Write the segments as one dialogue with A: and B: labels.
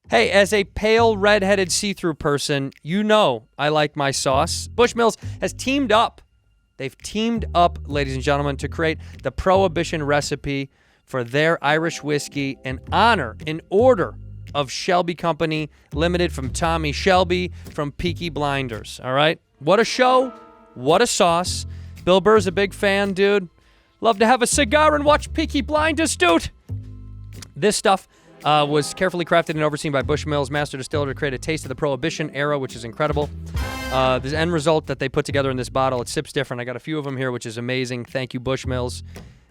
A: Hey, as a pale, red-headed, see-through person, you know I like my sauce. Bushmills has teamed up. They've teamed up, ladies and gentlemen, to create the Prohibition recipe for their Irish whiskey in order of Shelby Company Limited from Tommy Shelby from Peaky Blinders, all right? What a show. What a sauce. Bill Burr's a big fan, dude. Love to have a cigar and watch Peaky Blinders, dude. This stuff was carefully crafted and overseen by Bushmills Master Distiller to create a taste of the Prohibition era, which is incredible. The end result that they put together in this bottle, it sips different. I got a few of them here, which is amazing. Thank you, Bushmills.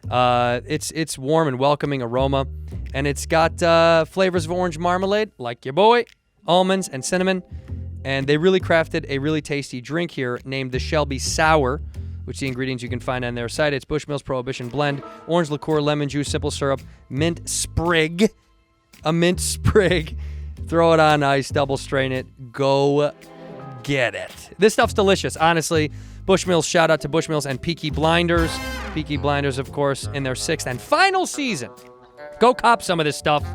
A: It's warm and welcoming aroma, and it's got flavors of orange marmalade, like your boy, almonds, and cinnamon. And they really crafted a really tasty drink here named the Shelby Sour, which the ingredients you can find on their site. It's Bushmills Prohibition Blend, orange liqueur, lemon juice, simple syrup, mint sprig. A mint sprig. Throw it on ice, double strain it. Go get it. This stuff's delicious, honestly. Bushmills, shout out to Bushmills and Peaky Blinders. Peaky Blinders, of course, in their 6th and final season. Go cop some of this stuff.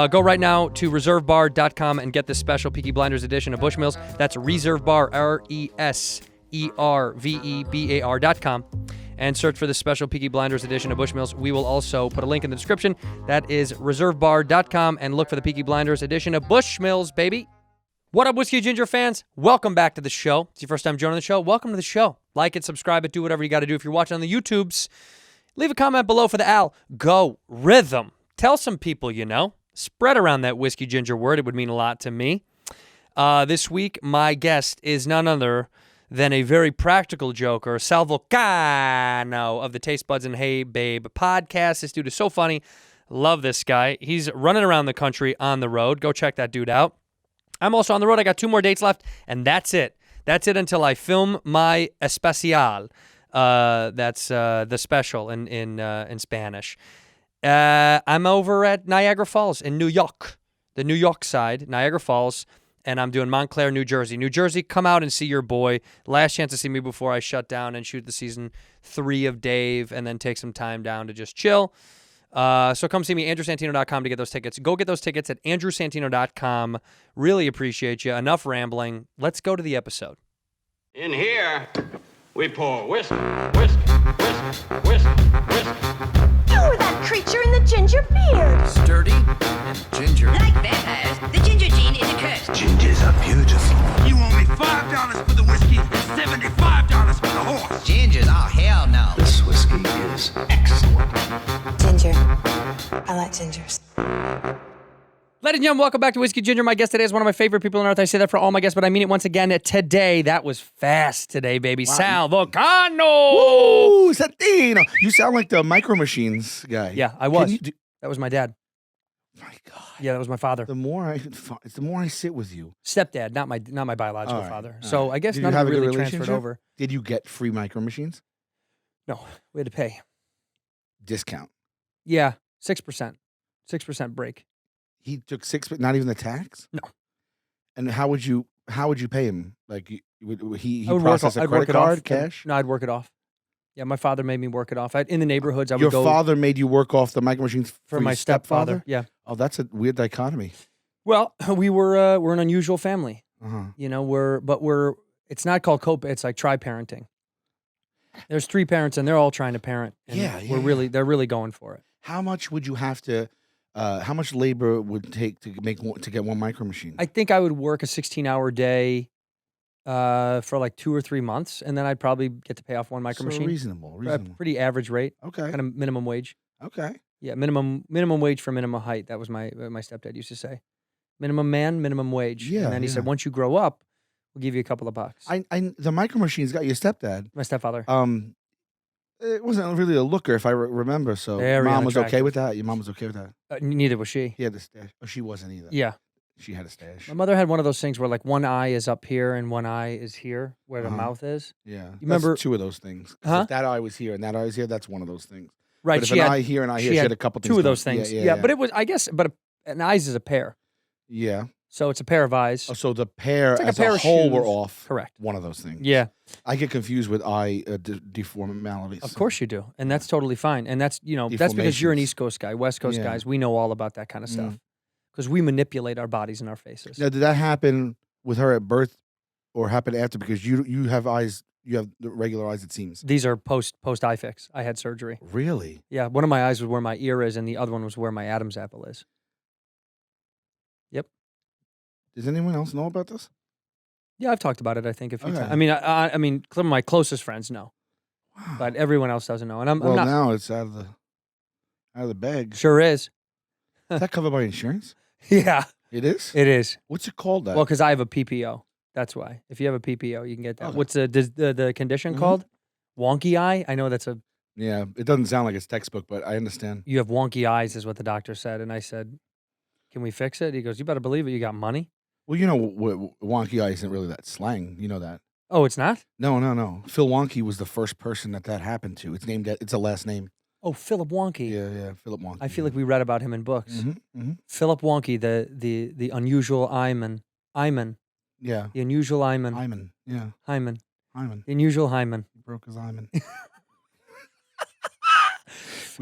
A: Go right now to reservebar.com and get this special Peaky Blinders edition of Bushmills. That's reservebar, reservebar.com. And search for the special Peaky Blinders edition of Bushmills. We will also put a link in the description. That is reservebar.com, and look for the Peaky Blinders edition of Bushmills, baby. What up, Whiskey Ginger fans? Welcome back to the show. It's your first time joining the show. Welcome to the show. Like it, subscribe it, do whatever you got to do. If you're watching on the YouTubes, leave a comment below for the algorithm. Tell some people you know. Spread around that Whiskey Ginger word. It would mean a lot to me. This week, my guest is none other than a very practical joker, Sal Vulcano of the Taste Buds and Hey Babe podcast. This dude is so funny. Love this guy. He's running around the country on the road. Go check that dude out. I'm also on the road. I got 2 more dates left, and that's it. That's it until I film my especial. That's the special in Spanish. I'm over at Niagara Falls in New York, the New York side, Niagara Falls. And I'm doing Montclair, New Jersey. New Jersey, come out and see your boy. Last chance to see me before I shut down and shoot the season 3 of Dave and then take some time down to just chill. So come see me, andrewsantino.com to get those tickets. Go get those tickets at andrewsantino.com. Really appreciate you. Enough rambling. Let's go to the episode.
B: In here, we pour whisk, whisk, whisk, whisk, whisk.
C: You were that creature in the ginger beard.
D: Sturdy and ginger.
E: Like vampires, the ginger gene is a curse.
D: Gingers are beautiful.
F: You owe me $5 for the whiskey and $75 for the horse.
E: Gingers? Oh, hell no.
D: This whiskey is excellent.
C: Ginger. I like gingers.
A: Ladies and gentlemen, welcome back to Whiskey Ginger. My guest today is one of my favorite people on earth. I say that for all my guests, but I mean it once again today. That was fast today, baby. Wow. Sal Vulcano.
G: Ooh, Santino. You sound like the Micro Machines guy.
A: Yeah, I was. That was my dad.
G: My God.
A: Yeah, that was my father.
G: The more I sit with you.
A: Stepdad, not my biological father. So I guess
G: Did
A: none
G: you have
A: of it
G: a good
A: really transferred
G: relationship?
A: over.
G: Did you get free Micro Machines?
A: No, we had to pay.
G: Discount.
A: Yeah, 6%. 6% break.
G: He took 6, but not even the tax?
A: No.
G: And how would you pay him? Like he
A: I would
G: process
A: I'd
G: a credit
A: work it
G: card,
A: off.
G: cash?
A: No, I'd work it off. Yeah, my father made me work it off. In the neighborhoods, I would
G: Your
A: go.
G: father made you work off the Micro Machines
A: for
G: your
A: my stepfather. Yeah.
G: Oh, that's a weird dichotomy.
A: Well, we're an unusual family.
G: Uh-huh.
A: You know, it's not called it's like tri-parenting. There's 3 parents and they're all trying to parent. And they're really going for it.
G: How much would you have to how much labor would it take to get one Micro Machine?
A: I think I would work a 16-hour day for like 2 or 3 months, and then I'd probably get to pay off one Micro Machine.
G: Reasonable.
A: Pretty average rate.
G: Okay.
A: Kind of minimum wage.
G: Okay.
A: Yeah, minimum wage for minimum height. That was my stepdad used to say. Minimum man, minimum wage.
G: Yeah.
A: And then he said, once you grow up, we'll give you a couple of bucks.
G: The Micro Machines got your stepdad.
A: My stepfather.
G: It wasn't really a looker, if I remember. So
A: Very
G: mom was okay
A: unattractive.
G: with that. Your mom was okay with that.
A: Neither was she.
G: He had a stash. Oh, she wasn't either.
A: Yeah.
G: She had a stash.
A: My mother had one of those things where like one eye is up here and one eye is here where the mouth is.
G: Yeah.
A: You remember
G: that's 2 of those things.
A: Huh?
G: If that eye was here and that eye was here, that's one of those things.
A: Right.
G: But if an eye here and eye here, she had a couple things.
A: 2 of those things. Yeah. But it was, I guess, an eyes is a pair.
G: Yeah.
A: So it's a pair of eyes.
G: Oh, so the pair
A: like
G: as
A: a pair
G: a
A: of
G: whole
A: shoes.
G: were off.
A: Correct.
G: One of those things.
A: Yeah.
G: I get confused with eye deformalities.
A: Of course you do. And that's totally fine. And that's, that's because you're an East Coast guy. West Coast guys, we know all about that kind of stuff. because we manipulate our bodies and our faces.
G: Now, did that happen with her at birth, or happen after? Because you have eyes, you have the regular eyes. It seems.
A: These are post eye fix. I had surgery.
G: Really?
A: Yeah, one of my eyes was where my ear is, and the other one was where my Adam's apple is. Yep.
G: Does anyone else know about this?
A: Yeah, I've talked about it. I think a few
G: Okay.
A: times. I mean, some of my closest friends know, but everyone else doesn't know. And I'm
G: Well,
A: not.
G: now it's out of the bag.
A: Sure is.
G: Is that covered by insurance?
A: Yeah,
G: It is.
A: it is.
G: What's it called? That.
A: Well, because I have a PPO. That's why. If you have a PPO, you can get that.
G: Okay.
A: What's the condition called? Wonky eye. I know that's a.
G: Yeah, it doesn't sound like it's textbook, but I understand.
A: You have wonky eyes, is what the doctor said, and I said, "Can we fix it?" He goes, "You better believe it. You got money."
G: Well, you know, wonky eye isn't really that slang. You know that.
A: Oh, it's not.
G: No. Phil Wonky was the first person that happened to. It's named. It's a last name.
A: Oh, Phillip Wonky.
G: Yeah, Philip Wonky.
A: I feel like we read about him in books.
G: Mm-hmm.
A: Phillip Wonky, the unusual Eyeman.
G: Yeah.
A: The unusual Eyeman.
G: Hyman. Yeah.
A: Hyman.
G: Hyman.
A: The unusual Hyman.
G: He broke his hymen.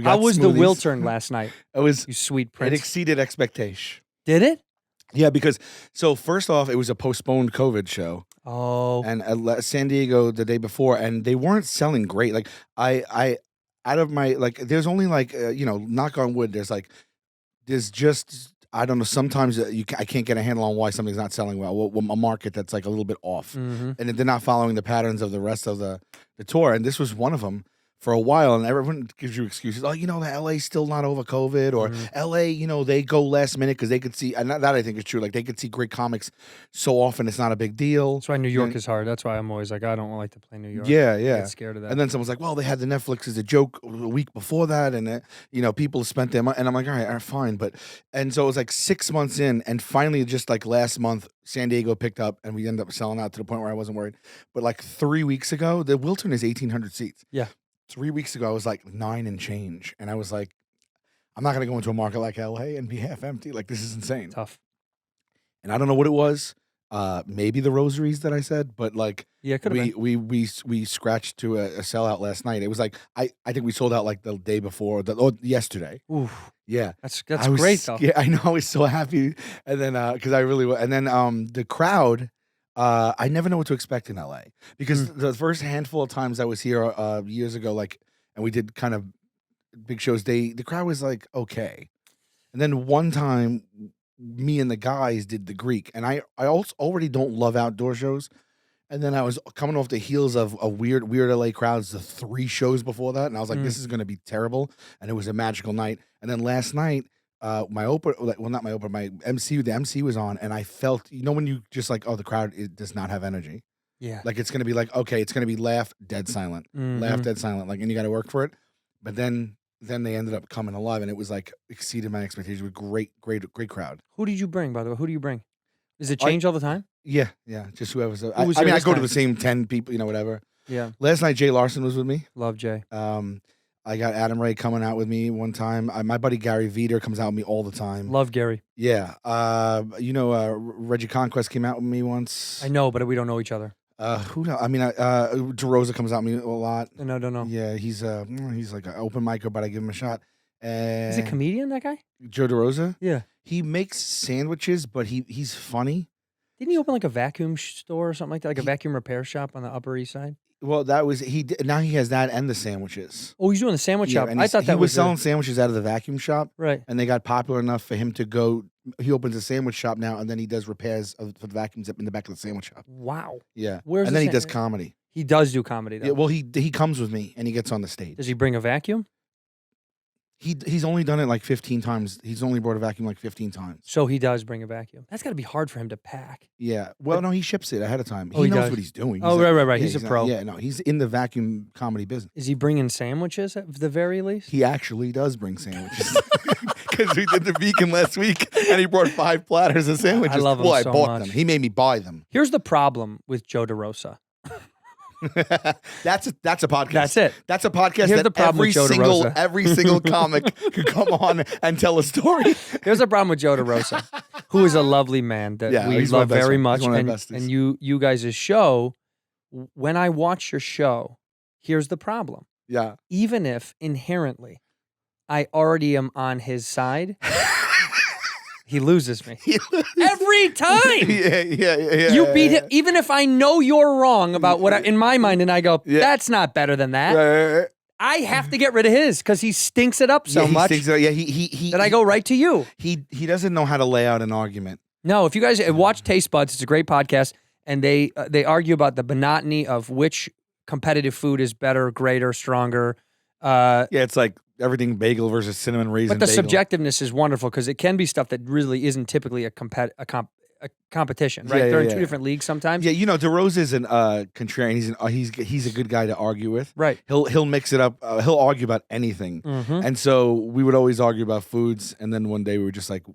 A: How was the Wiltern last night?
G: It was.
A: You sweet
G: It
A: prince.
G: exceeded expectation.
A: Did it?
G: Yeah, because first off, it was a postponed COVID show,
A: Oh.
G: and San Diego the day before, and they weren't selling great. Like I out of my there's only knock on wood. There's just I don't know. Sometimes I can't get a handle on why something's not selling well. A market that's like a little bit off,
A: Mhm.
G: and they're not following the patterns of the rest of the tour. And this was one of them for a while. And everyone gives you excuses. Oh, the LA's still not over COVID, or LA, they go last minute because they could see. And that I think is true. Like they could see great comics so often, it's not a big deal.
A: That's why New York is hard. That's why I'm always like, I don't like to play New York.
G: Yeah.
A: I get scared of that.
G: And then someone's like, well, they had the Netflix as a joke a week before that. And, people spent their money. And I'm like, all right, fine. And so it was like 6 months in. And finally, just like last month, San Diego picked up and we ended up selling out to the point where I wasn't worried. But like 3 weeks ago, the Wiltern is 1,800 seats.
A: Yeah.
G: 3 weeks ago, I was like 9 and change. And I was like, I'm not going to go into a market like LA and be half empty. Like, this is insane.
A: Tough.
G: And I don't know what it was. Maybe the rosaries that I said, but like,
A: Yeah, it could have been.
G: we scratched to a sellout last night. It was like I think we sold out like the day before, yesterday.
A: Oof.
G: Yeah,
A: That's
G: I was,
A: great though.
G: Yeah, I know. I was so happy, and then because I really and then the crowd. I never know what to expect in LA because the first handful of times I was here years ago, and we did kind of big shows. The crowd was like okay, and then one time, me and the guys did the Greek, and I also already don't love outdoor shows, and then I was coming off the heels of a weird LA crowds the 3 shows before that, and I was like, this is going to be terrible, and it was a magical night, and then last night. My MC, the MC was on, and I felt, when you just like, oh, the crowd does not have energy.
A: Yeah.
G: Like it's gonna be like, okay, it's gonna be laugh, dead silent, laugh, dead silent, and you got to work for it. But then they ended up coming alive, and it was like exceeded my expectations. With great crowd.
A: Who did you bring, by the way? Who do you bring? Does it change all the time?
G: Yeah, just whoever's. I
A: was
G: mean,
A: here
G: I
A: this
G: go to
A: time?
G: the same 10 people, whatever.
A: Yeah.
G: Last night, Jay Larson was with me.
A: Love Jay.
G: I got Adam Ray coming out with me one time. My buddy Gary Veeder comes out with me all the time.
A: Love Gary.
G: Yeah. Reggie Conquest came out with me once.
A: I know, but we don't know each other.
G: Who knows? I mean, DeRosa comes out with me a lot.
A: No, don't know.
G: Yeah, he's like an open micer, but I give him a shot.
A: Is he a comedian, that guy?
G: Joe DeRosa?
A: Yeah.
G: He makes sandwiches, but he's funny.
A: Didn't he open like a vacuum store or something like that? Like a vacuum repair shop on the Upper East Side?
G: Well, that was now he has that and the sandwiches.
A: Oh, he's doing the sandwich shop.
G: And
A: I thought that
G: he was
A: was
G: selling sandwiches out of the vacuum shop,
A: right.
G: and they got popular enough for him to go. He opens a sandwich shop now, and then he does repairs for the vacuums up in the back of the sandwich shop.
A: Wow.
G: Yeah,
A: Where's
G: and
A: the
G: then he
A: sa-
G: does comedy.
A: He does do comedy though.
G: Yeah, well, he comes with me and he gets on the stage.
A: Does he bring a vacuum?
G: He's only done it like 15 times. He's only brought a vacuum like 15 times.
A: So he does bring a vacuum. That's got to be hard for him to pack.
G: Yeah. Well, no, he ships it ahead of time.
A: Oh,
G: He
A: he
G: knows
A: does?
G: what he's doing.
A: Oh, right. He's a
G: not-
A: pro.
G: Yeah, no, he's in the vacuum comedy business.
A: Is he bringing sandwiches at the very least?
G: He actually does bring sandwiches. Because we did the vegan last week, and he brought 5 platters of sandwiches.
A: I love him
G: I
A: so
G: bought
A: much.
G: them. He made me buy them.
A: Here's the problem with Joe DeRosa.
G: That's a podcast.
A: That's it.
G: That's a podcast.
A: Here's
G: that
A: the problem with Joe DeRosa.
G: every single comic could come on and tell a story.
A: Here's the problem with Joe DeRosa, who is a lovely man that
G: Yeah,
A: we
G: he's my
A: love
G: best
A: very
G: friend.
A: much.
G: He's one of my besties.
A: And you guys' show, when I watch your show, here's the problem.
G: Yeah.
A: Even if inherently I already am on his side, He loses me. Every time.
G: Yeah.
A: You beat him, even if I know you're wrong about what in my mind, and I go, that's not better than that.
G: Right.
A: I have to get rid of his because he stinks it up so
G: he
A: much
G: stinks it up. Yeah, he
A: that I go right to you.
G: He doesn't know how to lay out an argument.
A: No, if you guys watch Taste Buds, it's a great podcast, and they argue about the monotony of which competitive food is better, greater, stronger.
G: Yeah, it's like everything bagel versus cinnamon raisin.
A: But the
G: bagel.
A: subjectiveness is wonderful because it can be stuff that really isn't typically a competition, right? They're in two different leagues sometimes.
G: Yeah, DeRosa is an contrarian. He's a good guy to argue with.
A: Right.
G: He'll mix it up. He'll argue about anything. And so we would always argue about foods. And then one day we were just like,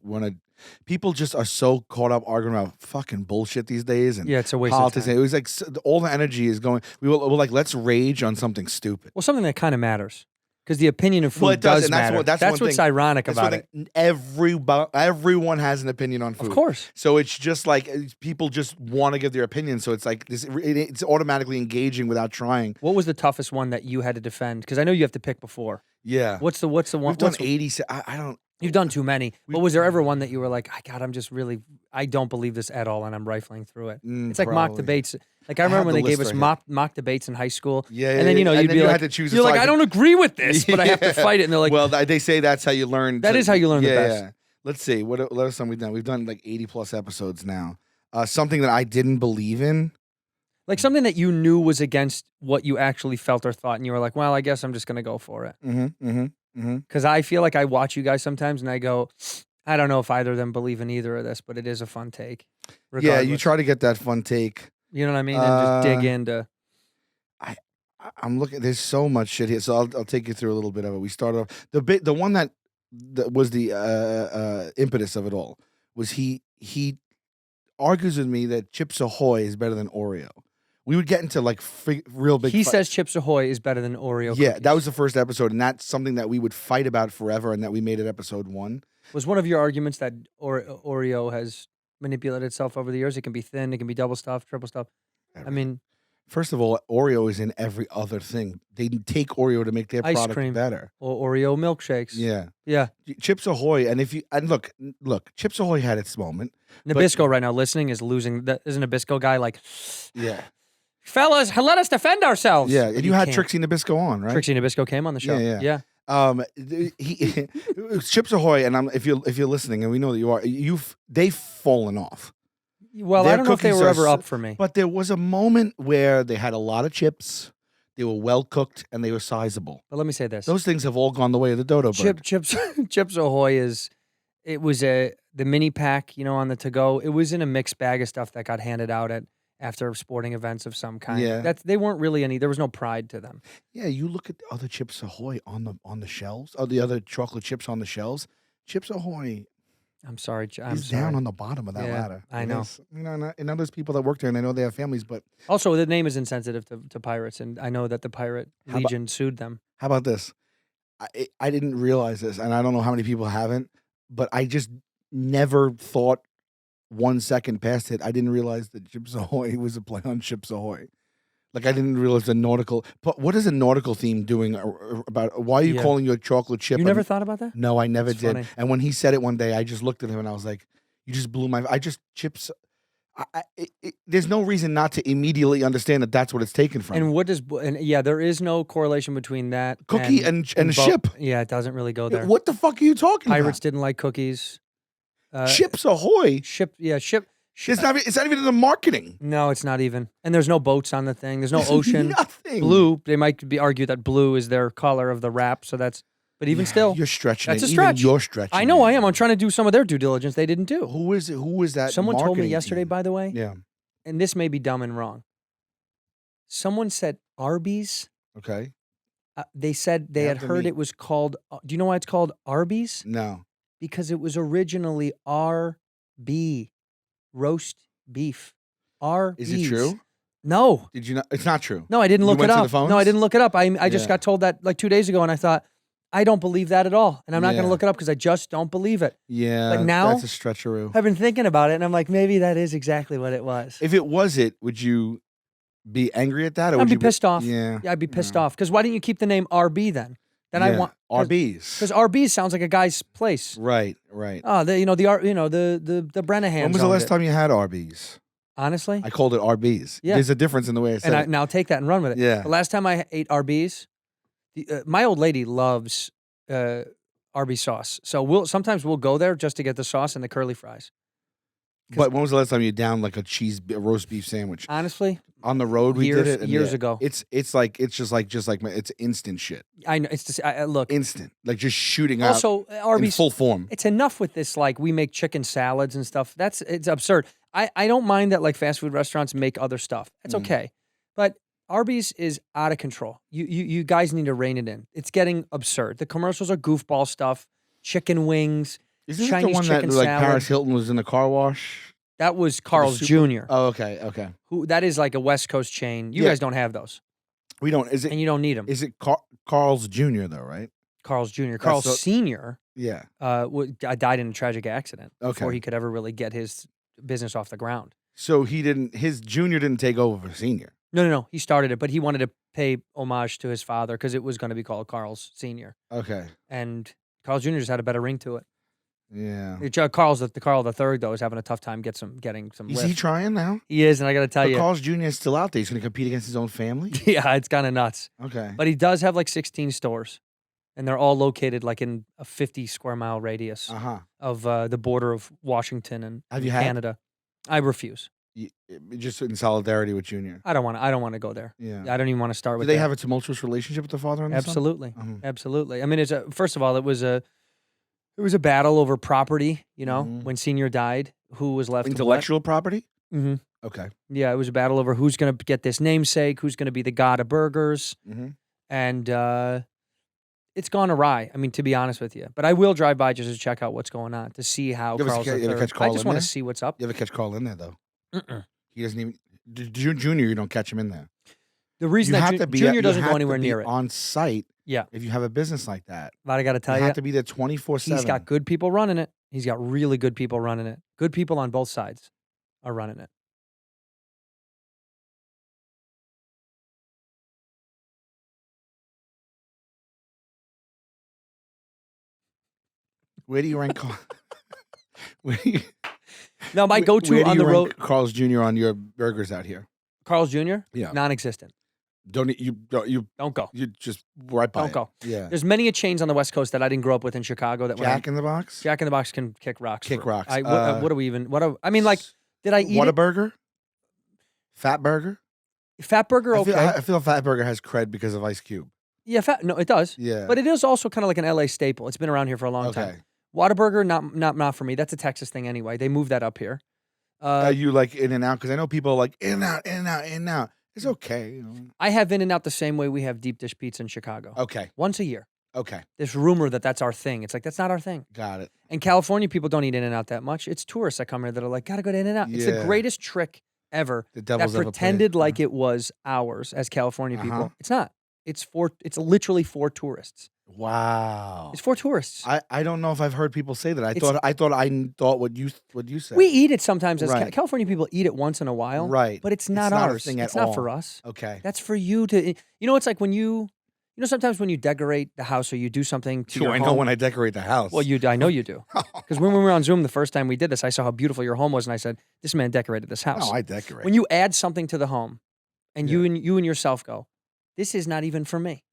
G: people just are so caught up arguing about fucking bullshit these days. And
A: it's a waste
G: politics.
A: of time.
G: It was like all the energy is going. We're like, let's rage on something stupid.
A: Well, something that kind of matters. Because the opinion of food does matter.
G: That's
A: what's ironic about it.
G: Everyone has an opinion on food.
A: Of course.
G: So it's just like people just want to give their opinion. So it's like this. It's automatically engaging without trying.
A: What was the toughest one that you had to defend? Because I know you have to pick before.
G: Yeah.
A: What's the one?
G: We've done 80. I don't.
A: You've done too many. But was there ever one that you were like, I don't believe this at all, and I'm rifling through it? It's like mock debates. Like I remember when they gave us mock debates in high school.
G: Yeah.
A: And then you'd be like,
G: had to choose.
A: You're like, I don't agree with this, but I have to fight it. And they're like,
G: well, they say that's how you learn.
A: That is how you learn the best.
G: Yeah. Let's see. What else have we done? We've done like 80 plus episodes now. Something that I didn't believe in.
A: Like something that you knew was against what you actually felt or thought, and you were like, well, I guess I'm just going to go for it. Because I feel like I watch you guys sometimes, and I go, I don't know if either of them believe in either of this, but it is a fun take.
G: Yeah, you try to get that fun take.
A: You know what I mean? And just dig into.
G: I'm looking. There's so much shit here, so I'll take you through a little bit of it. We started off the one that was the impetus of it all was he argues with me that Chips Ahoy is better than Oreo. We would get into like real big.
A: He says Chips Ahoy is better than Oreo.
G: Yeah,
A: cookies.
G: that was the first episode, and that's something that we would fight about forever, and that we made it episode 1.
A: Was one of your arguments that Oreo has manipulated itself over the years? It can be thin, it can be double stuffed, triple stuffed. I mean,
G: first of all, Oreo is in every other thing. They take Oreo to make their
A: ice
G: product
A: cream
G: better.
A: Or Oreo milkshakes.
G: Yeah. Chips Ahoy, and look, Chips Ahoy had its moment.
A: Nabisco right now listening is losing. Isn't Nabisco guy like?
G: Yeah.
A: Fellas, let us defend ourselves.
G: Yeah, and you had Trixie Nabisco on, right?
A: Trixie Nabisco came on the show. Yeah.
G: Chips Ahoy, and if you're listening, and we know that you are, they've fallen off.
A: Well, I don't know if they were ever up for me.
G: But there was a moment where they had a lot of chips, they were well cooked, and they were sizable.
A: But let me say this:
G: those things have all gone the way of the dodo bird.
A: Chips Ahoy was the mini pack, on the to-go. It was in a mixed bag of stuff that got handed out after sporting events of some kind.
G: Yeah.
A: They weren't really there was no pride to them.
G: Yeah, you look at the other Chips Ahoy on the shelves, or the other chocolate chips on the shelves. Chips Ahoy.
A: I'm sorry.
G: He's down on the bottom of that ladder.
A: I know.
G: And there's people that work there, and I know they have families, but
A: also the name is insensitive to pirates, and I know that the Pirate Legion sued them.
G: How about this? I didn't realize this, and I don't know how many people haven't, but I just never thought 1 second past it. I didn't realize that Chips Ahoy was a play on Chips Ahoy. Like I didn't realize the nautical. But what is a nautical theme doing about? Why are you calling your chocolate chip?
A: You never thought about that?
G: No, I never did.
A: Funny.
G: And when he said it one day, I just looked at him and I was like, "You just blew my." Chips. There's no reason not to immediately understand that that's what it's taken from.
A: And there is no correlation between that
G: cookie and ship.
A: Yeah, it doesn't really go there.
G: What the fuck are you talking about?
A: Pirates didn't like cookies.
G: Chips Ahoy.
A: Ship.
G: It's not even in the marketing.
A: No, it's not even. And there's no boats on the thing. There's no ocean.
G: Nothing.
A: Blue. They might argue that blue is their color of the wrap. So that's. But even still,
G: you're stretching.
A: That's
G: it.
A: a stretch.
G: Even you're stretching.
A: I know I am. I'm trying to do some of their due diligence. They didn't do.
G: Who is that?
A: Someone told me yesterday, by the way.
G: Yeah.
A: And this may be dumb and wrong. Someone said Arby's.
G: Okay.
A: They said they had heard it was called. Do you know why it's called Arby's?
G: No.
A: Because it was originally RB, roast beef. Arby's.
G: Is it true?
A: No.
G: Did you not? It's not true.
A: No, I didn't look
G: you
A: it
G: went
A: up.
G: To the phones?
A: No, I didn't look it up. I just got told that like 2 days ago, and I thought, I don't believe that at all. And I'm not going to look it up because I just don't believe it.
G: Yeah.
A: But now,
G: that's a stretcheroo.
A: I've been thinking about it, and I'm like, maybe that is exactly what it was.
G: If it was would you be angry at that? Or
A: I'd
G: would
A: be
G: you
A: pissed off.
G: Yeah.
A: I'd be pissed off. Because why didn't you keep the name RB then? Then I want
G: Arby's.
A: because Arby's sounds like a guy's place.
G: Right.
A: Oh, the Brennahan.
G: When was the last time you had Arby's?
A: Honestly,
G: I called it Arby's.
A: Yeah.
G: There's a difference in the way I said
A: and
G: it.
A: now take that and run with it.
G: Yeah.
A: The last time I ate Arby's, my old lady loves Arby's sauce, so sometimes we'll go there just to get the sauce and the curly fries.
G: But when was the last time you downed like a roast beef sandwich?
A: Honestly,
G: On the road, we did it and
A: years ago.
G: It's instant shit.
A: I know it's just look.
G: Instant, like just shooting out.
A: Also,
G: in
A: Arby's
G: full form.
A: It's enough with this. Like we make chicken salads and stuff. It's absurd. I don't mind that like fast food restaurants make other stuff. That's okay, but Arby's is out of control. You guys need to rein it in. It's getting absurd. The commercials are goofball stuff. Chicken wings.
G: Isn't
A: Chinese
G: it the one that
A: chicken
G: like
A: salad.
G: Paris Hilton was in the car wash?
A: That was Carl's Jr.
G: Oh, okay.
A: Who that is like a West Coast chain. You
G: Yeah.
A: guys don't have those,
G: We don't. Is
A: and
G: it?
A: you don't need them.
G: Is it Carl's Jr. though? Right?
A: Carl's Jr. Carl's
G: the-
A: Senior
G: Yeah.
A: died in a tragic accident before
G: Okay.
A: he could ever really get his business off the ground.
G: So he didn't. His junior didn't take over for senior.
A: No. He started it, but he wanted to pay homage to his father because it was going to be called Carl's Senior,
G: Okay.
A: and Carl's Jr. just had a better ring to it.
G: Yeah.
A: Carl the third though is having a tough time getting some.
G: Is
A: lift.
G: he trying now?
A: He is, and I got to tell
G: But
A: you,
G: Carl's Jr. is still out there. He's going to compete against his own family.
A: yeah, it's kind of nuts.
G: Okay.
A: But he does have like 16 stores, and they're all located like in a 50 square mile radius of the border of Washington and
G: Have you had-
A: Canada. I refuse.
G: Just in solidarity with Junior.
A: I don't want to go there.
G: Yeah.
A: I don't even want to start
G: Do
A: with.
G: they
A: that.
G: have a tumultuous relationship with the father and the son?
A: Absolutely,
G: Mhm.
A: absolutely. I mean, first of all, it was a battle over property. You know, when Senior died, who was left?
G: Intellectual property?
A: Mm-hmm.
G: Okay.
A: Yeah, it was a battle over who's going to get this namesake, who's going to be the god of burgers, and it's gone awry. I mean, to be honest with you, but I will drive by just to check out what's going on to see how
G: You ever
A: Carl's
G: ca- you ever
A: III.
G: catch Carl
A: I just
G: in
A: want to
G: there?
A: see what's up.
G: You ever catch Carl in there though? He doesn't even. Junior, you don't catch him in there.
A: The reason
G: You
A: that
G: have to be
A: Junior
G: you
A: doesn't
G: have
A: go
G: to
A: anywhere
G: be
A: near it.
G: on site.
A: Yeah.
G: If you have a business like that,
A: But I got to tell
G: you
A: you,
G: have to be there 24/7.
A: he's got good people running it. He's got really good people running it. Good people on both sides are running it.
G: Where do you rank Carl? Where do you,
A: Now, my go-to
G: where do
A: on
G: you
A: the
G: rank
A: road,
G: Carl's Jr. on your burgers out here?
A: Carl's Jr.
G: Yeah.
A: Non-existent.
G: Don't you
A: Don't go.
G: you just right by
A: Don't
G: it.
A: go.
G: Yeah.
A: There's many a chains on the West Coast that I didn't grow up with in Chicago. That
G: Jack in the Box.
A: Jack in the Box can kick rocks.
G: Kick rocks.
A: What do we even? I mean, like, did I eat it?
G: Whataburger? Fat Burger?
A: Fat Burger? Okay.
G: I feel Fat Burger has cred because of Ice Cube.
A: Yeah, no, it does.
G: Yeah.
A: But it is also kind of like an LA staple. It's been around here for a long
G: Okay.
A: time. Whataburger, not for me. That's a Texas thing anyway. They moved that up here.
G: You like In and Out? Because I know people are like In and Out, In and Out, In and Out. It's okay. You know.
A: I have In and Out the same way we have deep dish pizza in Chicago.
G: Okay.
A: Once a year.
G: Okay.
A: There's rumor that that's our thing. It's like, that's not our thing.
G: Got it.
A: In California, people don't eat In and Out that much. It's tourists that come here that are like, gotta go to In and Out. It's the
G: Yeah.
A: greatest trick ever
G: The
A: that
G: devil's ever played.
A: pretended like it was ours as California people. It's not. It's literally for tourists.
G: Wow.
A: It's for tourists.
G: I don't know if I've heard people say that. I thought what you said.
A: We eat it sometimes as
G: Right.
A: California people eat it once in a while.
G: Right.
A: But it's not
G: It's not a
A: ours.
G: thing at
A: It's not
G: all.
A: for us.
G: Okay.
A: That's for you to. It's like when sometimes when you decorate the house or you do something to
G: Do
A: your
G: I
A: home.
G: know when I decorate the house?
A: Well, I know you do. Because when we were on Zoom the first time we did this, I saw how beautiful your home was, and I said, "This man decorated this house."
G: No, I decorate.
A: When you add something to the home, and you and yourself go, "This is not even for me.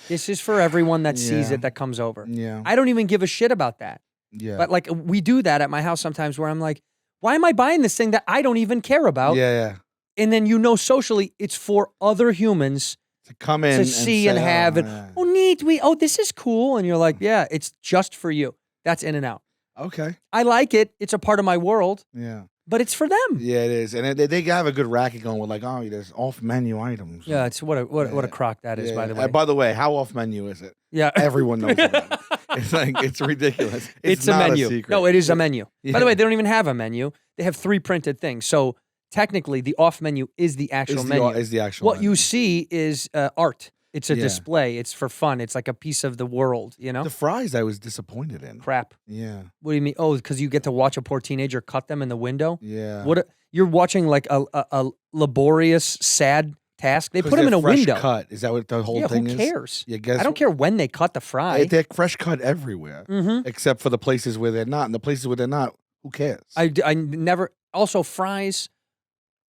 A: This is for everyone that sees
G: Yeah.
A: it that comes over."
G: Yeah.
A: I don't even give a shit about that.
G: Yeah.
A: But like we do that at my house sometimes, where I'm like, "Why am I buying this thing that I don't even care about?"
G: Yeah.
A: And then socially, it's for other humans
G: To come in
A: to
G: and
A: see and
G: say,
A: have
G: oh,
A: it.
G: yeah.
A: Oh, neat. This is cool. And you're like, yeah, it's just for you. That's In and Out.
G: Okay.
A: I like it. It's a part of my world,
G: Yeah.
A: but it's for them.
G: Yeah, it is, and they have a good racket going with like, oh, there's off menu items.
A: Yeah, it's what a crock that is, by the way.
G: By the way, how off menu is it?
A: Yeah,
G: Everyone knows about it. It's like it's ridiculous.
A: it's a
G: not
A: menu.
G: secret.
A: No, it is a menu.
G: Yeah.
A: By the way, they don't even have a menu. They have 3 printed things. So technically, the off menu is the actual menu.
G: Is the actual
A: What
G: menu.
A: you see is art. It's a
G: Yeah.
A: display. It's for fun. It's like a piece of the world.
G: The fries I was disappointed in.
A: Crap.
G: Yeah.
A: What do you mean? Oh, because you get to watch a poor teenager cut them in the window.
G: Yeah.
A: You're watching like a laborious, sad task. They
G: 'Cause
A: put them in
G: they're
A: a
G: fresh
A: window.
G: cut. Is that what the whole thing
A: Who
G: is?
A: cares?
G: Yeah, guess
A: I don't care when they cut the fry.
G: They're fresh cut everywhere, except for the places where they're not. And the places where they're not, who cares?
A: I never. Also, fries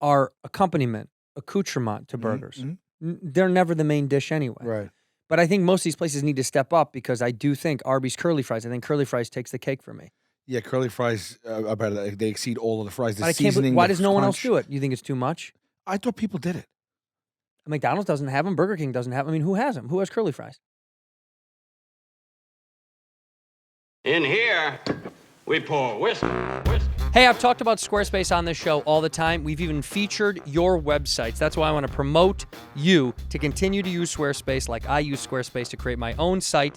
A: are accoutrement to burgers. They're never the main dish anyway.
G: Right.
A: But I think most of these places need to step up because I do think Arby's curly fries. I think curly fries takes the cake for me.
G: Yeah, curly fries are better. They exceed all of the fries. The
A: But I can't.
G: seasoning.
A: Why
G: the
A: does no one else
G: crunch.
A: do it? You think it's too much?
G: I thought people did it.
A: McDonald's doesn't have them. Burger King doesn't have them. I mean, who has them? Who has curly fries?
B: In here, we pour whiskey.
A: Hey, I've talked about Squarespace on this show all the time. We've even featured your websites. That's why I want to promote you to continue to use Squarespace like I use Squarespace to create my own site.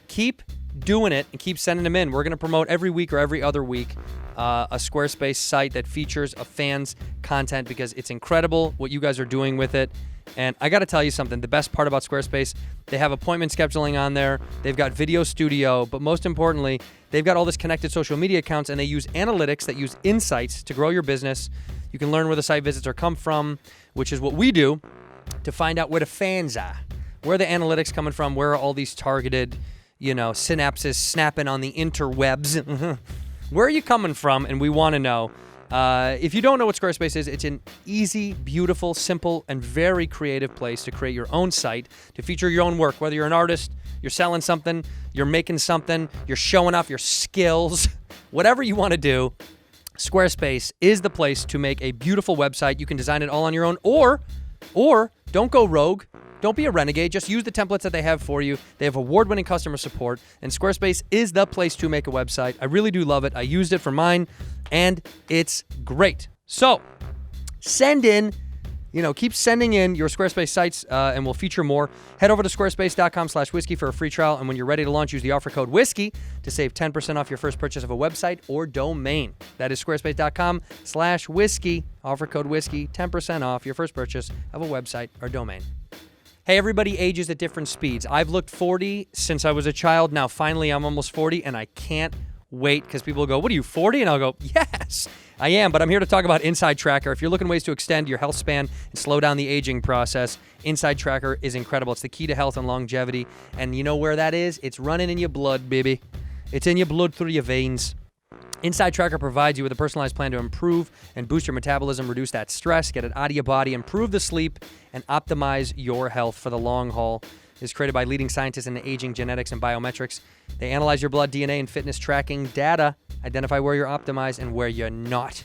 A: Keep doing it and keep sending them in. We're going to promote every week or every other week a Squarespace site that features a fan's content because it's incredible what you guys are doing with it. And I got to tell you something. The best part about Squarespace, they have appointment scheduling on there. They've got video studio. But most importantly, they've got all this connected social media accounts, and they use analytics that use insights to grow your business. You can learn where the site visits are come from, which is what we do, to find out where the fans are. Where are the analytics coming from? Where are all these targeted, synapses snapping on the interwebs? Where are you coming from? And we want to know. If you don't know what Squarespace is, it's an easy, beautiful, simple, and very creative place to create your own site, to feature your own work, whether you're an artist, you're selling something, you're making something, you're showing off your skills, whatever you want to do, Squarespace is the place to make a beautiful website. You can design it all on your own, or don't go rogue. Don't be a renegade. Just use the templates that they have for you. They have award-winning customer support, and Squarespace is the place to make a website. I really do love it. I used it for mine, and it's great. So send in, keep sending in your Squarespace sites, and we'll feature more. Head over to squarespace.com/whiskey for a free trial, and when you're ready to launch, use the offer code whiskey to save 10% off your first purchase of a website or domain. That is squarespace.com/whiskey. Offer code whiskey, 10% off your first purchase of a website or domain. Hey, everybody ages at different speeds. I've looked 40 since I was a child. Now, finally, I'm almost 40, and I can't wait because people go, what are you, 40? And I'll go, yes, I am. But I'm here to talk about Inside Tracker. If you're looking ways to extend your health span and slow down the aging process, Inside Tracker is incredible. It's the key to health and longevity. And you know where that is? It's running in your blood, baby. It's in your blood through your veins. Inside Tracker provides you with a personalized plan to improve and boost your metabolism, reduce that stress, get it out of your body, improve the sleep, and optimize your health for the long haul. It's created by leading scientists in aging, genetics, and biometrics. They analyze your blood, DNA, and fitness tracking data, identify where you're optimized and where you're not.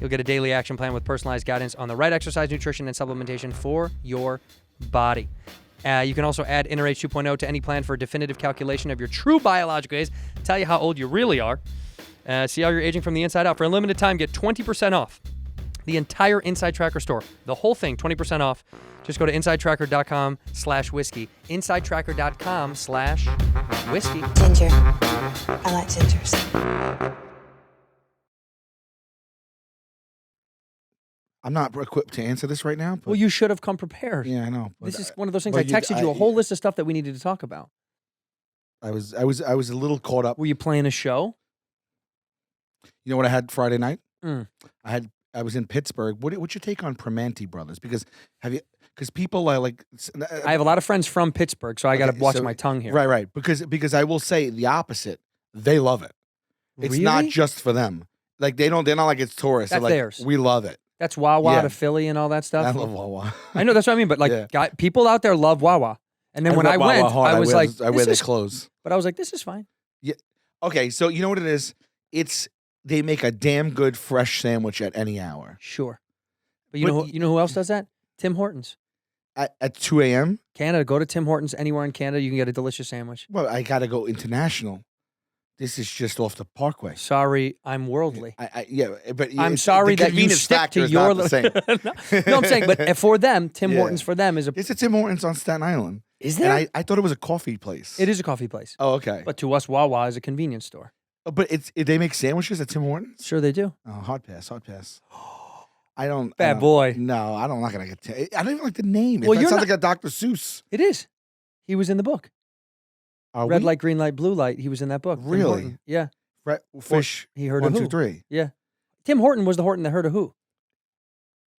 A: You'll get a daily action plan with personalized guidance on the right exercise, nutrition, and supplementation for your body. You can also add Inner Age 2.0 to any plan for a definitive calculation of your true biological age, tell you how old you really are. See how you're aging from the inside out. For a limited time, get 20% off the entire Inside Tracker store. The whole thing, 20% off. Just go to InsideTracker.com/whiskey. InsideTracker.com/whiskey.
C: Ginger. I like gingers.
G: I'm not equipped to answer this right now. But
A: Well, you should have come prepared.
G: yeah, I know. but
A: This is one of those things.
G: well,
A: I texted you a whole list of stuff that we needed to talk about.
G: I was a little caught up.
A: Were you playing a show?
G: You know what I had Friday night?
A: Mm.
G: I was in Pittsburgh. What's your take on Primanti Brothers? Because people are like.
A: I have a lot of friends from Pittsburgh, so I got to watch my tongue here.
G: Right. Because I will say the opposite. They love it. It's not
A: Really?
G: just for them. Like they're not like it's tourists.
A: That's
G: They're like,
A: theirs.
G: We love it.
A: That's Wawa
G: Yeah.
A: to Philly and all that stuff.
G: I love Wawa.
A: I know, that's what I mean. But like,
G: Yeah.
A: people out there love Wawa. And then when I
G: love Wawa
A: went,
G: hard.
A: I was like,
G: I wear
A: this
G: their
A: is,
G: clothes.
A: but I was like, this is fine.
G: Okay, so you know what it is? They make a damn good fresh sandwich at any hour.
A: Sure. But you know who else does that? Tim Hortons.
G: At 2 a.m.?
A: Canada, go to Tim Hortons anywhere in Canada. You can get a delicious sandwich.
G: Well, I got to go international. This is just off the Parkway.
A: Sorry, I'm worldly.
G: But
A: I'm sorry
G: the
A: that you
G: convenience
A: stick
G: factor
A: to
G: is
A: your
G: not the same.
A: No, I'm saying, but for them, Tim
G: Yeah.
A: Hortons for them is a.
G: It's a Tim Hortons on Staten Island.
A: Is there?
G: And I thought it was a coffee place.
A: It is a coffee place.
G: Oh, okay.
A: But to us, Wawa is a convenience store.
G: But they make sandwiches at Tim Hortons?
A: Sure, they do.
G: Oh, hot pass. I don't.
A: Bad boy.
G: No, I'm not going to get. I don't even like the name.
A: Well,
G: It
A: you're
G: sounds
A: not-
G: like a Dr. Seuss.
A: It is. He was in the book.
G: Are
A: Red
G: we?
A: light, green light, blue light. He was in that book. Tim
G: Really?
A: Horton. Yeah.
G: Fish.
A: He heard
G: 1,
A: of who?
G: 2, 3.
A: Yeah. Tim Horton was the Horton that heard of who?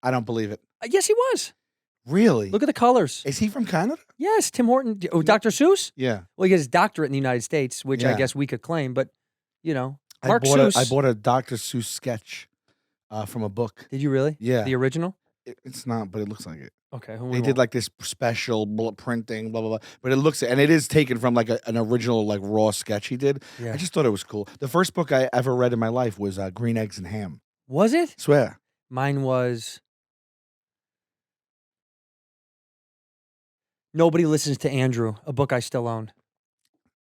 G: I don't believe it.
A: Yes, he was.
G: Really?
A: Look at the colors.
G: Is he from Canada?
A: Yes, Tim Horton. Oh, Dr. Seuss?
G: Yeah.
A: Well, he gets his doctorate in the United States, which I
G: Yeah.
A: guess we could claim, but, you know,
G: I
A: Mark
G: bought
A: Seuss.
G: I bought a Dr. Seuss sketch from a book.
A: Did you really?
G: Yeah.
A: The original?
G: It's not, but it looks like it.
A: Okay.
G: They did like this special printing, blah, blah, blah. But it looks, and it is taken from like an original, like raw sketch he did.
A: Yeah.
G: I just thought it was cool. The first book I ever read in my life was Green Eggs and Ham.
A: Was it?
G: Swear.
A: Mine was Nobody Listens to Andrew, a book I still own.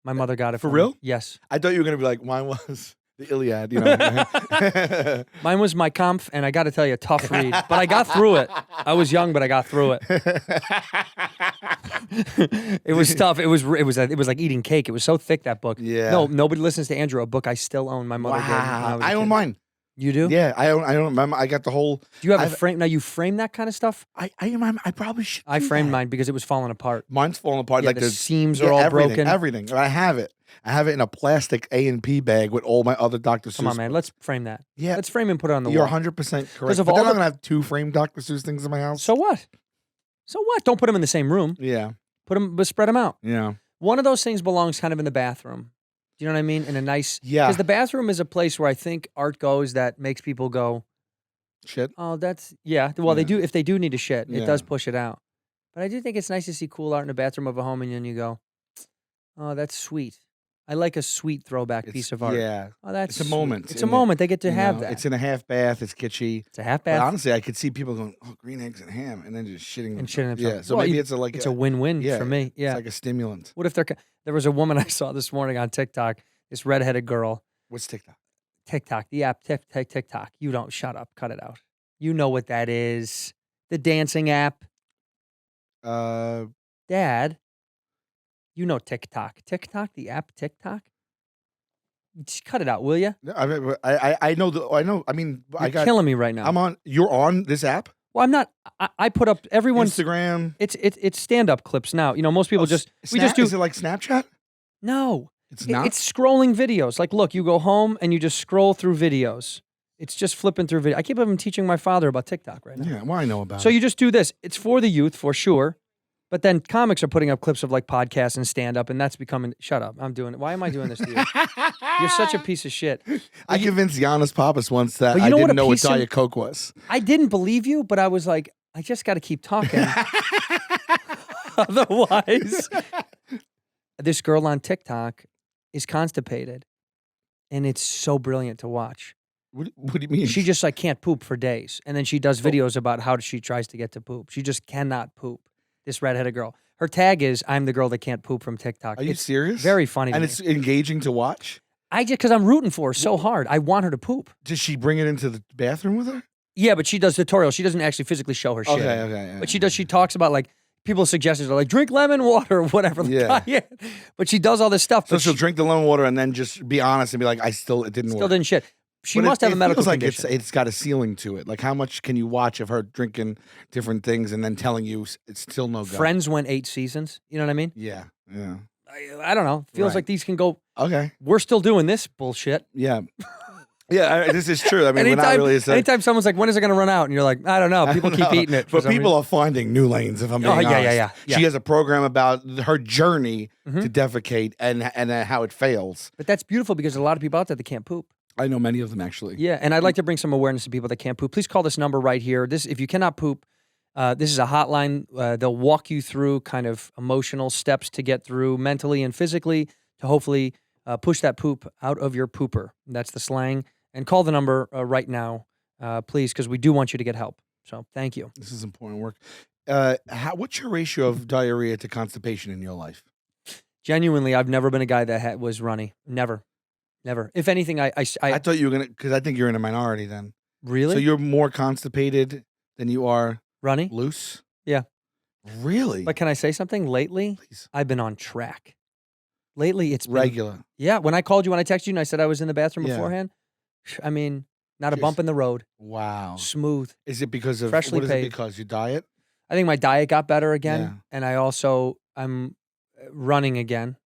A: My mother got it
G: For
A: me.
G: real?
A: Yes.
G: I thought you were going to be like, mine was the Iliad, you know.
A: Mine was My Kampf, and I got to tell you, tough read. But I got through it. I was young, but I got through it. It was tough. It was like eating cake. It was so thick, that book.
G: Yeah.
A: No, Nobody Listens to Andrew, a book I still own. My mother gave me when I was a
G: I own
A: kid.
G: mine.
A: You do?
G: Yeah, I own remember. I got the whole.
A: Do you have a
G: I've-
A: frame? Now you frame that kind of stuff?
G: I probably should.
A: I
G: do
A: framed
G: that.
A: mine because it was falling apart.
G: Mine's falling apart.
A: Yeah,
G: like
A: the seams are all
G: everything,
A: broken.
G: Everything. I have it. I have it in a plastic A&P bag with all my other Dr. Seuss.
A: Come on, man. Let's frame that.
G: Yeah.
A: Let's frame and put it on the
G: You're
A: wall.
G: 100% correct.
A: 'Cause of
G: But then
A: all
G: I'm
A: the-
G: gonna have 2 framed Dr. Seuss things in my house.
A: So what? So what? Don't put them in the same room.
G: Yeah.
A: Put them, but spread them out.
G: Yeah.
A: One of those things belongs kind of in the bathroom. Do you know what I mean? In a nice.
G: Yeah.
A: Because the bathroom is a place where I think art goes that makes people go,
G: Shit.
A: oh, that's, yeah. Well, they
G: Yeah.
A: do, if they do need to shit, it
G: Yeah.
A: does push it out. But I do think it's nice to see cool art in the bathroom of a home and then you go, oh, that's sweet. I like a sweet throwback piece of art.
G: Yeah.
A: Oh, that's
G: It's a moment.
A: It's a
G: in it,
A: moment. They get to
G: you
A: have
G: know?
A: that.
G: It's in a half bath. It's kitschy.
A: It's a half
G: But
A: bath
G: honestly, I could see people going, "Oh, green eggs and ham," and then just shitting
A: and shitting
G: themselves.
A: themselves.
G: Yeah. So
A: Well,
G: maybe
A: you-
G: it's like
A: it's a win-win
G: yeah,
A: for me. Yeah.
G: It's like a stimulant.
A: What if there was a woman I saw this morning on TikTok, this redheaded girl.
G: What's TikTok?
A: TikTok, the app, TikTok. You don't, shut up, cut it out. You know what that is. The dancing app. Dad, you know TikTok. TikTok, the app TikTok? Just cut it out, will you?
G: No, I know I know. I mean, I
A: You're
G: got.
A: killing me right now.
G: You're on this app.
A: Well, I'm not. I put up everyone's.
G: Instagram.
A: It's stand-up clips now. You know, most people just we just do.
G: Is it like Snapchat?
A: No,
G: It's not.
A: It's scrolling videos. Like, look, you go home and you just scroll through videos. It's just flipping through video. I keep even teaching my father about TikTok right now.
G: Yeah, well, I know about
A: So
G: it.
A: you just do this. It's for the youth, for sure. But then comics are putting up clips of like podcasts and stand-up, and that's becoming. Shut up! I'm doing it. Why am I doing this to you? You're such a piece of shit.
G: I convinced Giannis Papas once that
A: But you
G: I
A: know what
G: didn't
A: a
G: know what
A: piece of-
G: Diet Coke was.
A: I didn't believe you, but I was like, I just got to keep talking. Otherwise, this girl on TikTok is constipated, and it's so brilliant to watch.
G: What do you mean?
A: She just like can't poop for days, and then she does videos about how she tries to get to poop. She just cannot poop. This redheaded girl. Her tag is "I'm the girl that can't poop" from TikTok.
G: Are you
A: It's
G: serious?
A: Very funny, to
G: And
A: me.
G: it's engaging to watch.
A: I just because I'm rooting for her so hard. I want her to poop.
G: Does she bring it into the bathroom with her?
A: Yeah, but she does tutorials. She doesn't actually physically show her shit.
G: Okay. Yeah.
A: But she does. She talks about like people's suggestions are like drink lemon water or whatever. Like,
G: Yeah.
A: But she does all this stuff.
G: So
A: But
G: she'll
A: she
G: drink the lemon water and then just be honest and be like, it didn't
A: still
G: work.
A: didn't shit. She
G: But
A: must have a medical
G: feels like
A: condition.
G: it's got a ceiling to it. Like how much can you watch of her drinking different things and then telling you it's still no go?
A: Friends went 8 seasons. You know what I mean?
G: Yeah.
A: I don't know. Feels
G: Right.
A: like these can go.
G: Okay.
A: We're still doing this bullshit.
G: Yeah. Yeah, this is true. I mean, we're not really.
A: Anytime someone's like, when is it going to run out? And you're like, I don't know. People keep eating it. for
G: But
A: some
G: people
A: reason.
G: are finding new lanes, if I'm being
A: Oh, yeah,
G: honest.
A: yeah.
G: She has a program about her journey
A: Mm-hmm.
G: to defecate and how it fails.
A: But that's beautiful because there's a lot of people out there that can't poop.
G: I know many of them, actually.
A: Yeah, and I'd like to bring some awareness to people that can't poop. Please call this number right here. If you cannot poop, this is a hotline. They'll walk you through kind of emotional steps to get through mentally and physically to hopefully push that poop out of your pooper. That's the slang. And call the number right now, please, because we do want you to get help. So thank you.
G: This is important work. What's your ratio of diarrhea to constipation in your life?
A: Genuinely, I've never been a guy that was runny. Never. If anything, I
G: thought you were going to, because I think you're in a minority then.
A: really
G: So you're more constipated than you are
A: runny.
G: loose?
A: Yeah.
G: Really?
A: But can I say something? Lately,
G: Please.
A: I've been on track. Lately, it's been
G: Regular.
A: Yeah, when I called you, when I texted you and I said I was in the bathroom
G: Yeah.
A: beforehand, I mean, not a
G: Just-
A: bump in the road.
G: Wow.
A: Smooth.
G: Is it because of,
A: Freshly
G: what is
A: paved.
G: it because? Your diet?
A: I think my diet got better again.
G: Yeah.
A: And I'm running again.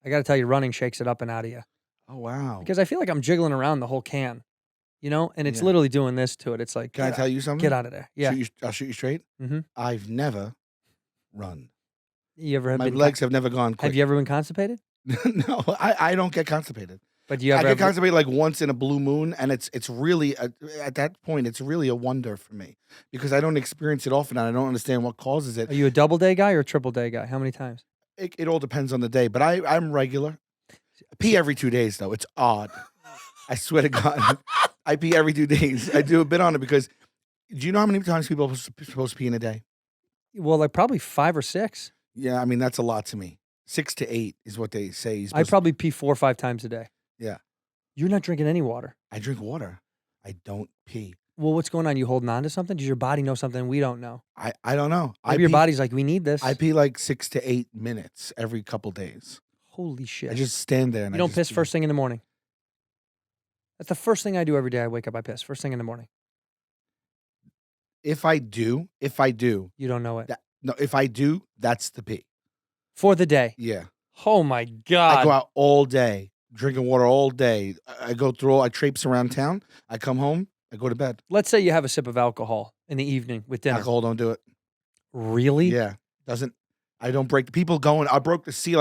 A: I got to tell you, running shakes it up and out of you.
G: Oh, wow.
A: Because I feel like I'm jiggling around the whole can. you know, and it's
G: Yeah.
A: literally doing this to it. It's like,
G: Can I tell you something?
A: get out of there. Yeah.
G: I'll shoot you straight.
A: Mhm.
G: I've never run.
A: You ever have
G: My
A: been
G: legs have never gone quick.
A: have you ever been constipated?
G: No, I don't get constipated.
A: But do you
G: I
A: ever
G: get constipated like once in a blue moon, and it's really at that point it's really a wonder for me because I don't experience it often and I don't understand what causes it.
A: Are you a double day guy or a triple day guy? How many times?
G: It all depends on the day, but I'm regular. I pee every 2 days though. It's odd. I swear to God, I pee every 2 days. I do a bit on it because do you know how many times people are supposed to pee in a day?
A: Well, like probably 5 or 6.
G: Yeah, I mean that's a lot to me. 6 to 8 is what they say.
A: I probably pee 4 or 5 times a day.
G: Yeah.
A: You're not drinking any water.
G: I drink water. I don't pee.
A: Well, what's going on? You holding on to something? Does your body know something we don't know?
G: I don't know.
A: Maybe your body's like, we need this.
G: I pee like 6 to 8 minutes every couple days.
A: Holy shit.
G: I just stand there and
A: You don't piss first thing in the morning? That's the first thing I do every day. I wake up, I piss. First thing in the morning.
G: If I do,
A: You don't know it.
G: if I do, that's the pee.
A: For the day.
G: Yeah.
A: Oh my God.
G: I go out all day, drinking water all day. I go through, I traipse around town. I come home, I go to bed.
A: Let's say you have a sip of alcohol in the evening with dinner.
G: Alcohol don't do it.
A: Really?
G: Yeah. I don't break. People going, I broke the seal.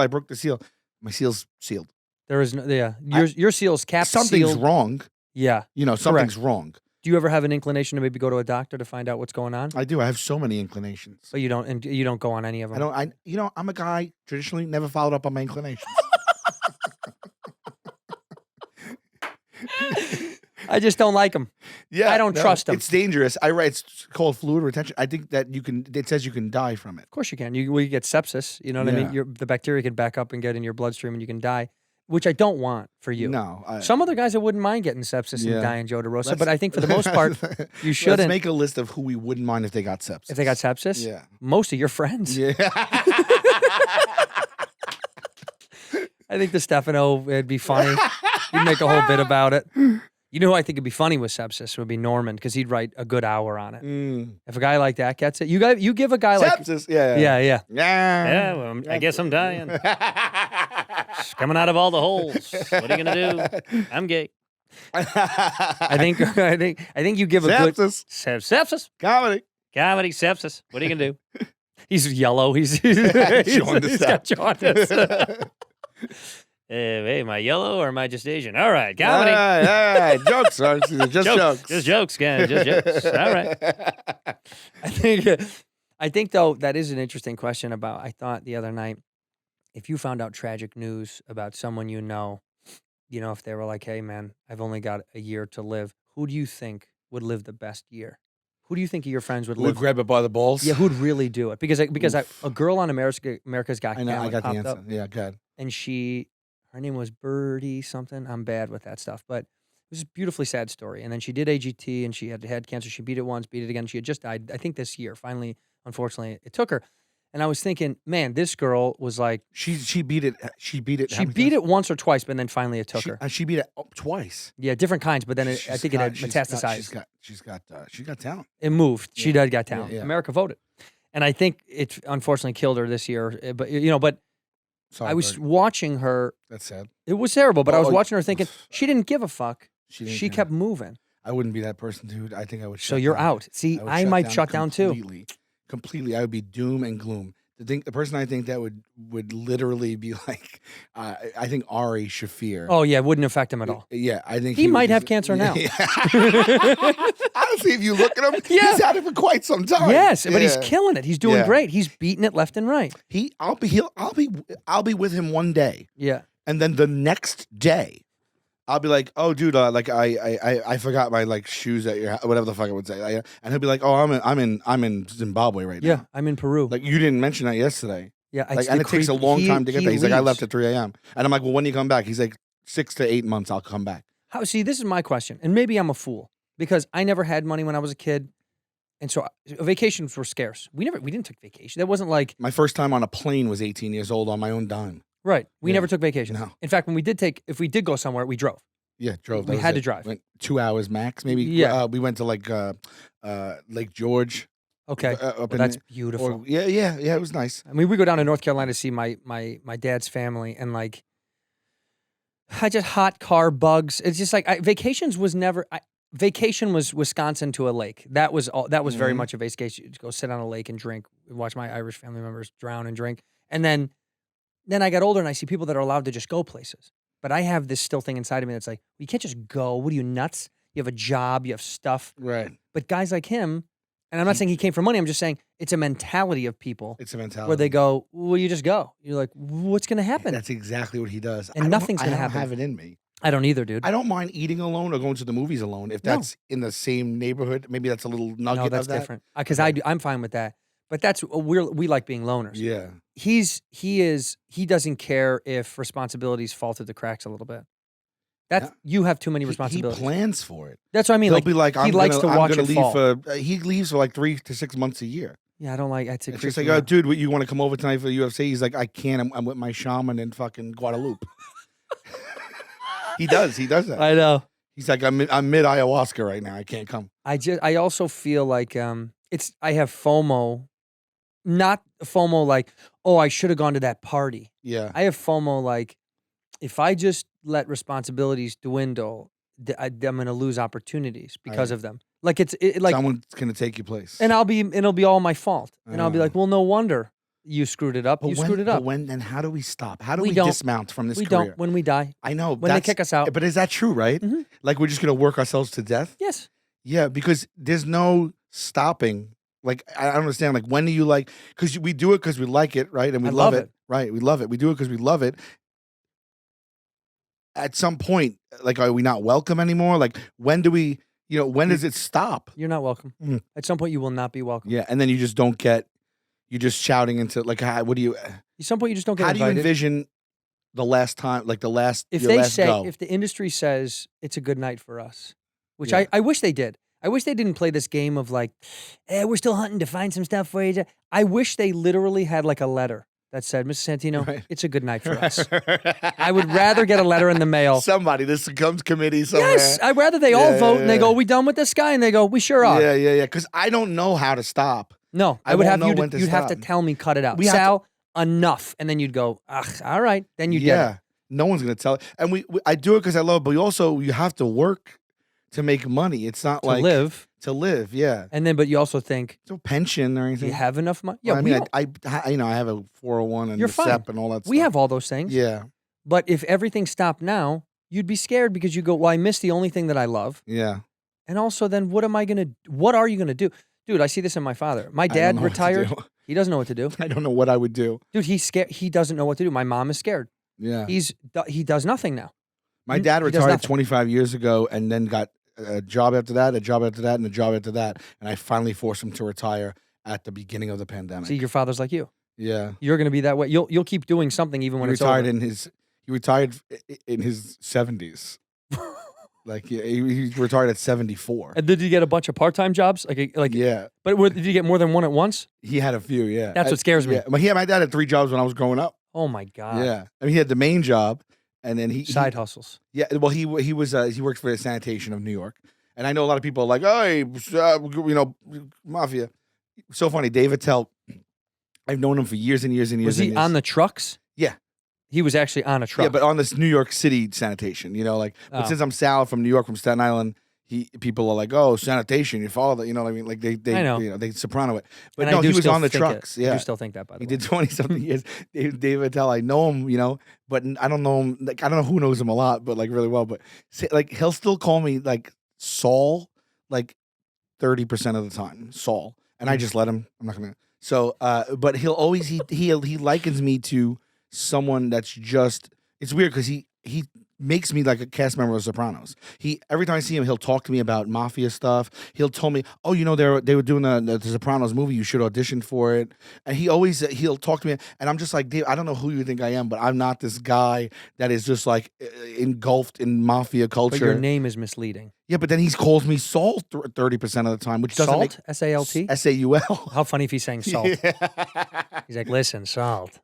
G: My seal's sealed.
A: There is no, yeah. Your seal's capped,
G: Something's
A: sealed.
G: wrong.
A: Yeah.
G: Something's wrong.
A: Do you ever have an inclination to maybe go to a doctor to find out what's going on?
G: I do. I have so many inclinations.
A: But you don't, and you don't go on any of them.
G: I'm a guy traditionally never followed up on my inclinations.
A: I just don't like them.
G: Yeah,
A: I don't trust 'em.
G: It's dangerous. It's called fluid retention. I think that it says you can die from it.
A: Of course you can. You get sepsis. You know what I mean? The bacteria can back up and get in your bloodstream and you can die, which I don't want for you.
G: No.
A: Some other guys I wouldn't mind getting sepsis and dying, Joe DeRosa, but I think for the most part, you
G: Let's
A: shouldn't.
G: make a list of who we wouldn't mind if they got sepsis.
A: If they got sepsis?
G: Yeah.
A: Most of your friends.
G: Yeah.
A: I think the Stefano, it'd be funny. He'd make a whole bit about it. You know who I think would be funny with sepsis would be Norman because he'd write a good hour on it. If a guy like that gets it, you give a guy like
G: sepsis. Yeah.
A: Yeah, well, I guess I'm dying. It's coming out of all the holes. What are you gonna do? I'm gay. I think you give a
G: Sepsis.
A: good sepsis.
G: Comedy.
A: Sepsis. What are you gonna do? He's yellow. He's
G: Jaundice.
A: got jaundice. Hey, am I yellow or am I just Asian? All right, comedy.
G: All right. Jokes, son. Just jokes.
A: Just jokes, guys. Just jokes. All right. I think though that is an interesting question about. I thought the other night, if you found out tragic news about someone you know, if they were like, "Hey, man, I've only got a year to live," who do you think would live the best year? Who do you think of your friends would live?
G: Would grab it by the balls?
A: Yeah, who'd really do it? Because a girl on America's Got
G: I know. I
A: Talent
G: got the
A: popped
G: answer.
A: up,
G: Yeah, good.
A: and her name was Birdie something. I'm bad with that stuff, but it was a beautifully sad story. And then she did AGT, and she had cancer. She beat it once, beat it again. She had just died, I think, this year. Finally, unfortunately, it took her. And I was thinking, man, this girl was like
G: She beat it. She beat it.
A: she beat it once or twice, but then finally it took her.
G: She beat it twice.
A: Yeah, different kinds, but then I think it had metastasized.
G: She's got talent.
A: It moved. She did got talent.
G: yeah.
A: America voted, and I think it unfortunately killed her this year. But
G: Sorry,
A: I was
G: Bird.
A: watching her.
G: That's sad.
A: It was terrible, but I was
G: Oh,
A: watching her thinking she didn't give a fuck.
G: She
A: She kept moving.
G: I wouldn't be that person, dude. I think I would.
A: So
G: shut
A: you're
G: down.
A: out. See,
G: would
A: I might shut down too.
G: Completely. I would be doom and gloom. The person I think that would literally be like, I think Ari Shafir.
A: Oh yeah, it wouldn't affect him at all.
G: Yeah, I think
A: He
G: would
A: might
G: just-
A: have cancer now.
G: Yeah. Honestly, if you look at him,
A: Yeah.
G: he's had it for quite some time.
A: Yes, but he's
G: Yeah.
A: killing it. He's doing
G: Yeah.
A: great. He's beating it left and right.
G: I'll be with him one day,
A: Yeah.
G: and then the next day, I'll be like, oh, dude, like I forgot my like shoes at your house, whatever the fuck I would say, and he'll be like, oh, I'm in Zimbabwe right now.
A: Yeah, I'm in Peru.
G: Like you didn't mention that yesterday.
A: Yeah,
G: Like, and it takes a long time to get there. He's like, I left at 3 a.m. And I'm like, well, when do you come back? He's like, 6 to 8 months, I'll come back.
A: See, this is my question, and maybe I'm a fool because I never had money when I was a kid, and so vacations were scarce. We didn't take vacation. That wasn't like
G: My first time on a plane was 18 years old on my own dime.
A: right. We
G: Yeah.
A: never took vacation.
G: No.
A: In fact, if we did go somewhere, we drove.
G: Yeah, drove. That
A: We
G: was
A: had to
G: it.
A: drive.
G: Went 2 hours max, maybe.
A: Yeah.
G: We went to like Lake George.
A: Okay,
G: up
A: well,
G: in
A: that's
G: the-
A: beautiful.
G: Or, yeah, it was nice.
A: I mean, we go down to North Carolina to see my dad's family, and like, I just hot car bugs. It's just like vacations was never. vacation was Wisconsin to a lake. That was all. That was very
G: Mhm.
A: much a vacation. To go sit on a lake and drink, watch my Irish family members drown and drink. And then I got older and I see people that are allowed to just go places. But I have this still thing inside of me that's like, you can't just go. What are you, nuts? You have a job, you have stuff.
G: Right.
A: But guys like him, and I'm not saying he came from money, I'm just saying it's a mentality of people
G: It's a mentality.
A: where they go, well, you just go. You're like, what's going to happen?
G: That's exactly what he does.
A: And nothing's gonna happen.
G: I don't have it in me.
A: I don't either, dude.
G: I don't mind eating alone or going to the movies alone if
A: No.
G: that's in the same neighborhood. Maybe that's a little nugget
A: No, that's
G: of that.
A: different. Because I'm fine with that. But that's we like being loners.
G: Yeah.
A: He doesn't care if responsibilities fall through the cracks a little bit. That's
G: Yeah.
A: You have too many
G: He
A: responsibilities.
G: plans for it.
A: That's what I mean.
G: He'll be like,
A: he
G: I'm
A: likes
G: gonna,
A: to watch
G: I'm gonna
A: it
G: leave
A: fall.
G: for. He leaves for like 3 to 6 months a year.
A: Yeah, I don't like. It's
G: It's just like, oh, dude, you want to come over tonight for the UFC? He's like, I can't. I'm with my shaman in fucking Guadalupe. He does that.
A: I know.
G: He's like, I'm mid ayahuasca right now. I can't come.
A: I also feel like I have FOMO, not FOMO like, oh, I should have gone to that party.
G: Yeah.
A: I have FOMO like, if I just let responsibilities dwindle, I'm going to lose opportunities because of them. Like it's like
G: someone's gonna take your place.
A: and it'll be all my fault. And I'll be
G: Uh.
A: like, well, no wonder you screwed it up. Screwed it up.
G: But when and how do we stop? How do
A: We
G: we
A: don't.
G: dismount from this
A: We
G: career?
A: don't when we die.
G: I know.
A: When they kick us out.
G: But is that true, right?
A: Mhm.
G: Like we're just gonna work ourselves to death?
A: Yes.
G: Yeah, because there's no stopping. Like I don't understand. Like when do you like? Because we do it because we like it, right? And we
A: I
G: love
A: love
G: it, right? We love it. We do it because we love it. At some point, like, are we not welcome anymore? Like, when do we? You know, when does it stop?
A: You're not welcome.
G: Mm.
A: At some point, you will not be welcome.
G: Yeah, and then you just don't get. You're just shouting into like, what do you?
A: At some point, you just don't get
G: How do you
A: invited.
G: envision the last time, like the last?
A: If
G: your
A: they
G: last
A: say,
G: go?
A: if the industry says it's a good night for us, which
G: Yeah.
A: I wish they did. I wish they didn't play this game of like, we're still hunting to find some stuff for you. I wish they literally had like a letter that said, Mr. Santino,
G: Right.
A: it's a good night for us. I would rather get a letter in the mail.
G: Somebody, this comes committee somewhere.
A: Yes, I'd rather they all
G: Yeah,
A: vote and they
G: yeah.
A: go, we done with this guy? And they go, we sure are.
G: Yeah. Because I don't know how to stop.
A: No,
G: I
A: I would
G: won't
A: have
G: know
A: you.
G: when to
A: You'd have to
G: stop.
A: tell me, cut it out.
G: We have to-
A: Sal, enough. And then you'd go, ugh, all right. Then you get
G: Yeah,
A: it.
G: no one's gonna tell. And I do it because I love it, but you have to work to make money. It's not
A: To
G: like
A: live.
G: to live. Yeah,
A: And then, but you also think,
G: no pension or
A: do
G: anything.
A: you have enough money? Yeah,
G: Well, I
A: we
G: mean,
A: don't-
G: I have a 401 and
A: You're
G: the
A: fine.
G: SEP and all that.
A: we
G: stuff.
A: have all those things.
G: Yeah,
A: But if everything stopped now, you'd be scared because you go, well, I missed the only thing that I love.
G: yeah.
A: And also then what are you going to do? Dude, I see this in my father. My
G: I don't
A: dad
G: know what to
A: retired.
G: do.
A: He doesn't know what to do.
G: I don't know what I would do.
A: Dude, he's scared. He doesn't know what to do. My mom is scared.
G: Yeah,
A: He does nothing now.
G: my dad
A: he does
G: retired
A: nothing.
G: 25 years ago, and then got a job after that, a job after that, and a job after that, and I finally forced him to retire at the beginning of the pandemic.
A: See, your father's like you.
G: Yeah.
A: You're going to be that way. You'll keep doing something even when
G: He
A: it's
G: retired
A: over.
G: he retired in his 70s. Like he retired at 74.
A: And did you get a bunch of part-time jobs?
G: Yeah,
A: But did you get more than one at once?
G: he had a few. Yeah,
A: That's what scares me.
G: Yeah, but my dad had 3 jobs when I was growing up.
A: Oh my God.
G: Yeah, I mean he had the main job, and then he
A: Side hustles.
G: Yeah, well he worked for the sanitation of New York, and I know a lot of people are like, hey, mafia. So funny, Dave Attell. I've known him for years and years and years.
A: Was he
G: and years.
A: on the trucks?
G: Yeah.
A: He was actually on a truck.
G: Yeah, but on this New York City sanitation, but
A: Oh.
G: since I'm Sal from New York, from Staten Island, people are like, oh, sanitation, your father, you know what I mean? Like they
A: I know.
G: they soprano it. But
A: And
G: no,
A: I do
G: he was
A: still
G: on the
A: think
G: trucks.
A: It. I
G: Yeah.
A: do still think that, by the
G: He
A: way.
G: did 20-something years. Dave Attell, I know him, but I don't know him. Like I don't know who knows him a lot, but like really well. But like he'll still call me like Saul, like 30% of the time, Saul, and I just let him. I'm not gonna. So, but he'll always he likens me to someone that's just. It's weird because he makes me like a cast member of Sopranos. Every time I see him, he'll talk to me about mafia stuff. He'll tell me, oh, they were doing the Sopranos movie. You should audition for it. And he'll talk to me, and I'm just like, Dave, I don't know who you think I am, but I'm not this guy that is just like engulfed in mafia culture.
A: But your name is misleading.
G: Yeah, but then he calls me Salt 30% of the time, which doesn't
A: Salt?
G: make
A: S-A-L-T?
G: SAUL.
A: How funny if he's saying salt. He's like, listen, salt.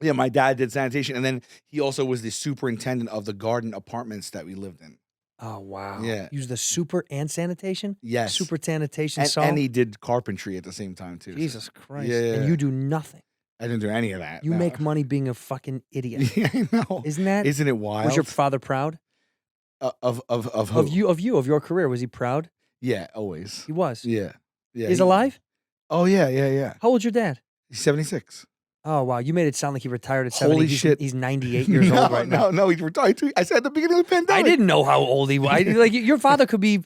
G: Yeah, my dad did sanitation, and then he also was the superintendent of the garden apartments that we lived in.
A: Oh, wow.
G: Yeah.
A: Use the super and sanitation?
G: Yes.
A: Super sanitation
G: And,
A: salt?
G: and he did carpentry at the same time too. so-
A: Jesus Christ.
G: Yeah, yeah,
A: And
G: yeah.
A: you do nothing.
G: I didn't do any of that.
A: You
G: no.
A: make money being a fucking idiot.
G: Yeah, I know.
A: Isn't it
G: Isn't it wild?
A: Was your father proud?
G: Of who?
A: Of your career. Was he proud?
G: Yeah, always.
A: He was.
G: Yeah.
A: He's alive?
G: Oh yeah.
A: How old's your dad?
G: He's 76.
A: Oh, wow. You made it sound like he retired at 70.
G: Holy shit.
A: He's 98 years old right now.
G: No, he's retired too. I said at the beginning of the pandemic.
A: I didn't know how old he was. Like, your father could be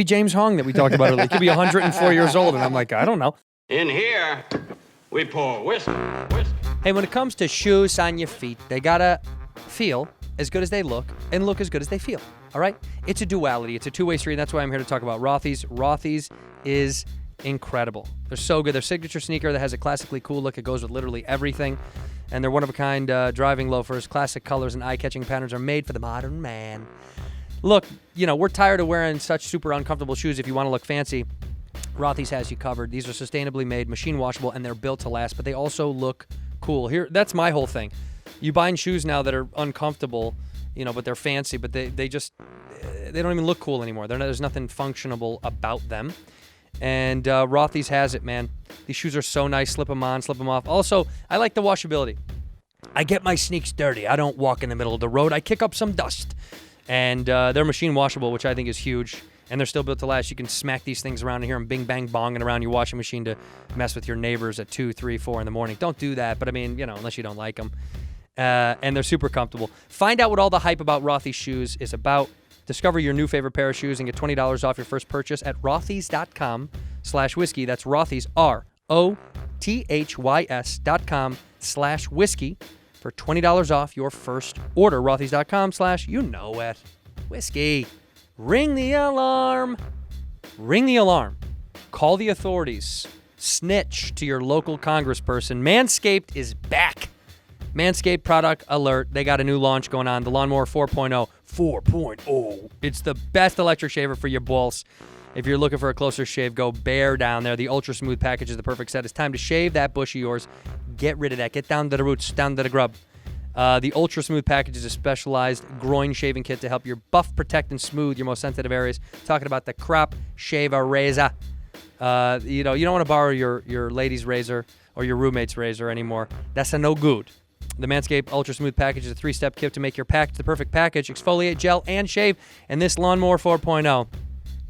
A: James Hong that we talked about earlier. He could be 104 years old. And I'm like, I don't know.
B: In here, we pour whiskey.
A: Hey, when it comes to shoes on your feet, they gotta feel as good as they look and look as good as they feel. All right? It's a duality. It's a two-way street. And that's why I'm here to talk about Rothy's. Rothy's is incredible. They're so good. Their signature sneaker that has a classically cool look. It goes with literally everything. And they're one-of-a-kind driving loafers. Classic colors and eye-catching patterns are made for the modern man. Look, we're tired of wearing such super uncomfortable shoes. If you want to look fancy, Rothy's has you covered. These are sustainably made, machine washable, and they're built to last, but they also look cool. That's my whole thing. You buying shoes now that are uncomfortable, but they're fancy, but they don't even look cool anymore. There's nothing functional about them. And Rothy's has it, man. These shoes are so nice. Slip them on, slip them off. Also, I like the washability. I get my sneaks dirty. I don't walk in the middle of the road. I kick up some dust. And they're machine washable, which I think is huge. And they're still built to last. You can smack these things around and hear them bing, bang, bonging around your washing machine to mess with your neighbors at 2, 3, 4 in the morning. Don't do that. But I mean, unless you don't like them. And they're super comfortable. Find out what all the hype about Rothy's shoes is about. Discover your new favorite pair of shoes and get $20 off your first purchase at rothys.com/whiskey. That's Rothy's, ROTHYS.com/whiskey for $20 off your first order. Rothys.com/whiskey. Ring the alarm. Ring the alarm. Call the authorities. Snitch to your local congressperson. Manscaped is back. Manscaped product alert. They got a new launch going on. The Lawnmower 4.0. 4.0. It's the best electric shaver for your balls. If you're looking for a closer shave, go bare down there. The Ultra Smooth package is the perfect set. It's time to shave that bush of yours. Get rid of that. Get down to the roots, down to the grub. The Ultra Smooth package is a specialized groin shaving kit to help your buff, protect, and smooth your most sensitive areas. Talking about the Crop Shaver Razor. You don't want to borrow your lady's razor or your roommate's razor anymore. That's a no good. The Manscaped Ultra Smooth package is a 3-step kit to make your package the perfect package. Exfoliate, gel, and shave. And this Lawnmower 4.0,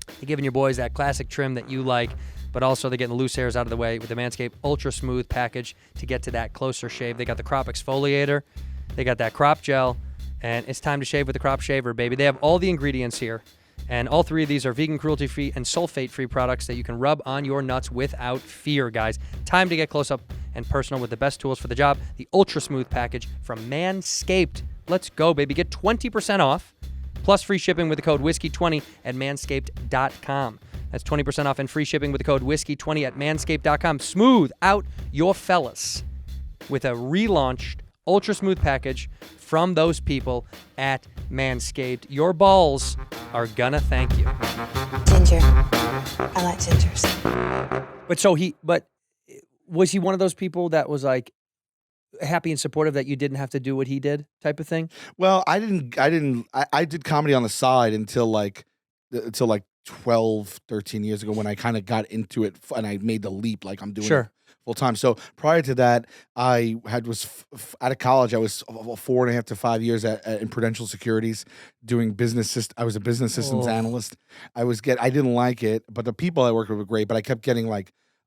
A: they're giving your boys that classic trim that you like, but also they're getting the loose hairs out of the way with the Manscaped Ultra Smooth package to get to that closer shave. They got the Crop Exfoliator. They got that Crop Gel. And it's time to shave with the Crop Shaver, baby. They have all the ingredients here. And all 3 of these are vegan, cruelty-free, and sulfate-free products that you can rub on your nuts without fear, guys. Time to get close up and personal with the best tools for the job. The Ultra Smooth package from Manscaped. Let's go, baby. Get 20% off, plus free shipping with the code whiskey20 at manscaped.com. That's 20% off and free shipping with the code whiskey20 at manscaped.com. Smooth out your fellas with a relaunched Ultra Smooth package from those people at Manscaped. Your balls are gonna thank you.
C: Ginger. I like gingers.
A: But was he one of those people that was like happy and supportive that you didn't have to do what he did type of thing?
G: Well, I did comedy on the side until 12, 13 years ago when I kind of got into it and I made the leap like I'm doing it full time. So prior to that, I was out of college. I was 4.5 to 5 years in Prudential Securities doing business. I was a business systems analyst. I didn't like it, but the people I worked with were great. But I kept getting I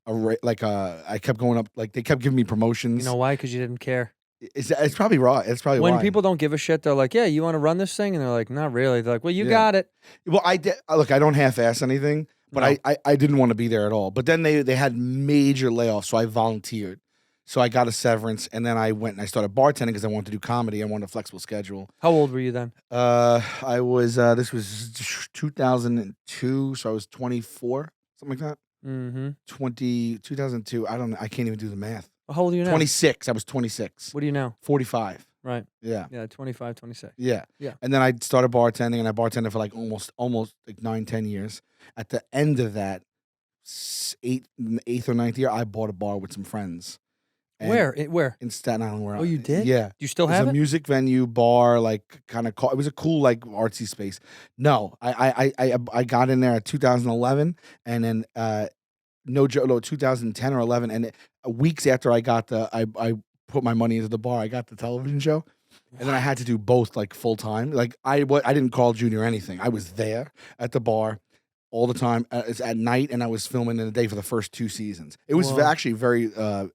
G: kept going up. Like they kept giving me promotions.
A: You know why? Because you didn't care.
G: It's probably raw. It's probably
A: when
G: why.
A: People don't give a shit. They're like, "Yeah, you want to run this thing?" And they're like, "Not really." They're like, "Well, you got it."
G: Well, I did. Look, I don't half-ass anything, but I didn't want to be there at all. But then they had major layoffs, so I volunteered. So I got a severance, and then I went and I started bartending because I wanted to do comedy. I wanted a flexible schedule.
A: How old were you then?
G: I was. This was 2002, so I was 24, something like that. 2002. I don't know. I can't even do the math.
A: How old are you now?
G: 26. I was 26.
A: What are you now?
G: 45.
A: Right.
G: Yeah.
A: Yeah, 25, 26.
G: Yeah.
A: Yeah.
G: And then I started bartending, and I bartended for like almost like 9-10 years. At the end of that, eighth or ninth year, I bought a bar with some friends. And
A: Where?
G: In Staten Island. Where?
A: Oh, you did?
G: Yeah.
A: Do you still have it?
G: A music venue, bar, like kind of. It was a cool, like artsy space. No, I got in there at 2011, and then no joke, 2010 or 11, and weeks after I got I put my money into the bar, I got the television show. and then I had to do both like full time. Like I didn't call Junior anything. I was there at the bar all the time. It's at night, and I was filming in the day for the first 2 seasons. It was actually very, it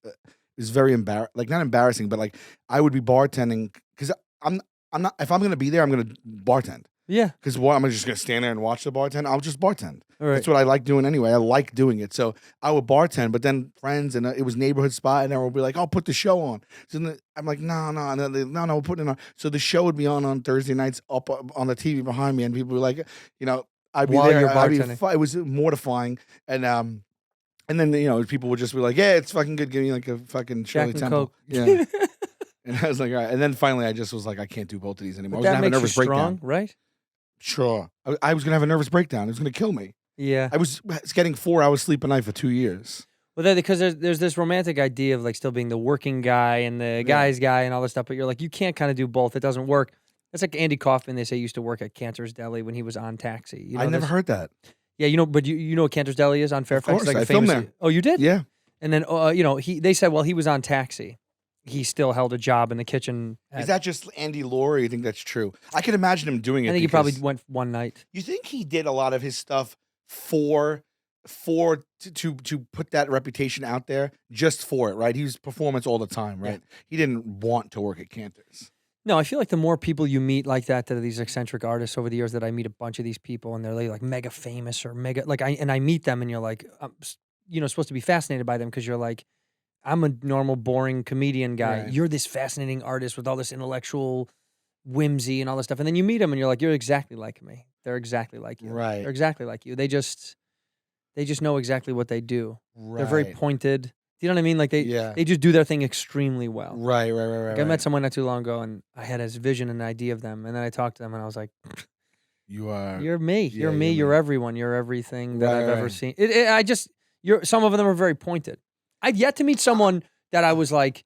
G: was very like not embarrassing, but like I would be bartending because I'm not, if I'm gonna be there, I'm gonna bartend.
A: Yeah.
G: Because what, I'm just gonna stand there and watch the bartend? I'll just bartend.
A: All right.
G: That's what I like doing anyway. I like doing it. So I would bartend, but then friends and it was neighborhood spot, and everyone would be like, "Oh, put the show on." So then I'm like, "No, no," and then no, we're putting it on. So the show would be on Thursday nights up on the TV behind me, and people were like, you know, I'd be
A: While
G: there.
A: you're
G: I'd be
A: bartending.
G: it was mortifying, and then you know people would just be like, "Yeah, it's fucking good." Give me like a fucking Shirley
A: Jack and
G: Temple.
A: Coke.
G: Yeah. And I was like, all right. And then finally, I just was like, I can't do both of these anymore.
A: But
G: I was
A: that
G: gonna have a
A: makes
G: nervous
A: you strong,
G: breakdown.
A: right?
G: Sure. I was gonna have a nervous breakdown. It was gonna kill me.
A: Yeah.
G: I was getting 4 hours sleep a night for 2 years.
A: Well, because there's this romantic idea of like still being the working guy and the guy's guy and all this stuff, but you're like, you can't kind of do both. It doesn't work. It's like Andy Kaufman, they say, used to work at Cantor's Deli when he was on Taxi. You know
G: I never
A: this?
G: heard that.
A: Yeah, you know, but you know what Cantor's Deli is on Fairfax?
G: course,
A: It's like
G: I
A: a
G: filmed
A: famous.
G: there.
A: Oh, you did?
G: Yeah.
A: And then, you know, they said, well, he was on Taxi. He still held a job in the kitchen.
G: Is that just Andy Law, or you think that's true? I can imagine him doing it.
A: I think he probably
G: because-
A: went one night.
G: You think he did a lot of his stuff to put that reputation out there, just for it, right? He was performance all the time, right? He didn't want to work at Cantor's.
A: No, I feel like the more people you meet like that are these eccentric artists over the years, that I meet a bunch of these people and they're like mega famous or mega like I meet them and you're like, I'm, you know, supposed to be fascinated by them because you're like, I'm a normal boring comedian guy.
G: Right.
A: You're this fascinating artist with all this intellectual whimsy and all this stuff, and then you meet them and you're like, you're exactly like me. They're exactly like you.
G: Right.
A: They're exactly like you. They just know exactly what they do.
G: Right.
A: They're very pointed. Do you know what I mean? Like
G: Yeah.
A: they just do their thing extremely well.
G: Right.
A: Like I met someone not too long ago, and I had this vision and idea of them, and then I talked to them, and I was like,
G: You are.
A: "You're me.
G: yeah,
A: You're me.
G: you're
A: You're
G: me.
A: everyone. You're everything that
G: Right,
A: I've ever
G: right.
A: seen." Some of them are very pointed. I've yet to meet someone that I was like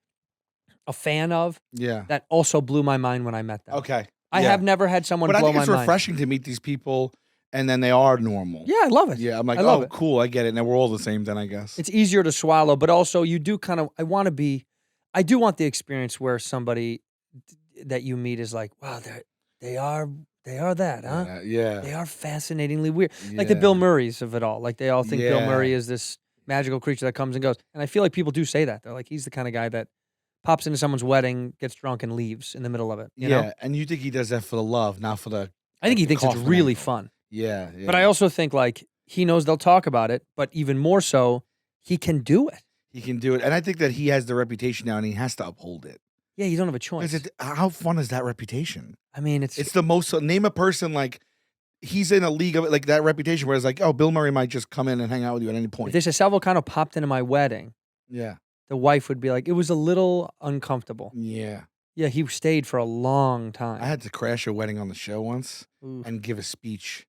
A: a fan of
G: Yeah.
A: that also blew my mind when I met them.
G: Okay.
A: I
G: Yeah.
A: have never had someone
G: But I
A: blow
G: think
A: my
G: it's
A: mind.
G: refreshing to meet these people, and then they are normal.
A: Yeah, I love it.
G: Yeah, I'm like,
A: I love
G: oh,
A: it.
G: cool, I get it. Now we're all the same then, I guess.
A: It's easier to swallow, but also you do kind of. I do want the experience where somebody that you meet is like, wow, they are that, huh?
G: Yeah.
A: They are fascinatingly weird. Like the
G: Yeah.
A: Bill Murrays of it all. Like they all think Bill
G: Yeah.
A: Murray is this magical creature that comes and goes. And I feel like people do say that. They're like, he's the kind of guy that pops into someone's wedding, gets drunk, and leaves in the middle of it. You know?
G: And you think he does that for the love, not for the.
A: I think he
G: the
A: thinks it's
G: coffin
A: really
G: angle.
A: fun.
G: Yeah.
A: But I also think like he knows they'll talk about it, but even more so, he can do it.
G: He can do it, and I think that he has the reputation now, and he has to uphold it.
A: Yeah, you don't have a choice.
G: How fun is that reputation?
A: I mean, it's
G: the most. Name a person like he's in a league of like that reputation where it's like, oh, Bill Murray might just come in and hang out with you at any
A: if
G: point.
A: they said Sal Vulcano popped into my wedding,
G: Yeah.
A: the wife would be like, it was a little uncomfortable.
G: Yeah.
A: Yeah, he stayed for a long time.
G: I had to crash a wedding on the show once
A: Oof.
G: and give a speech.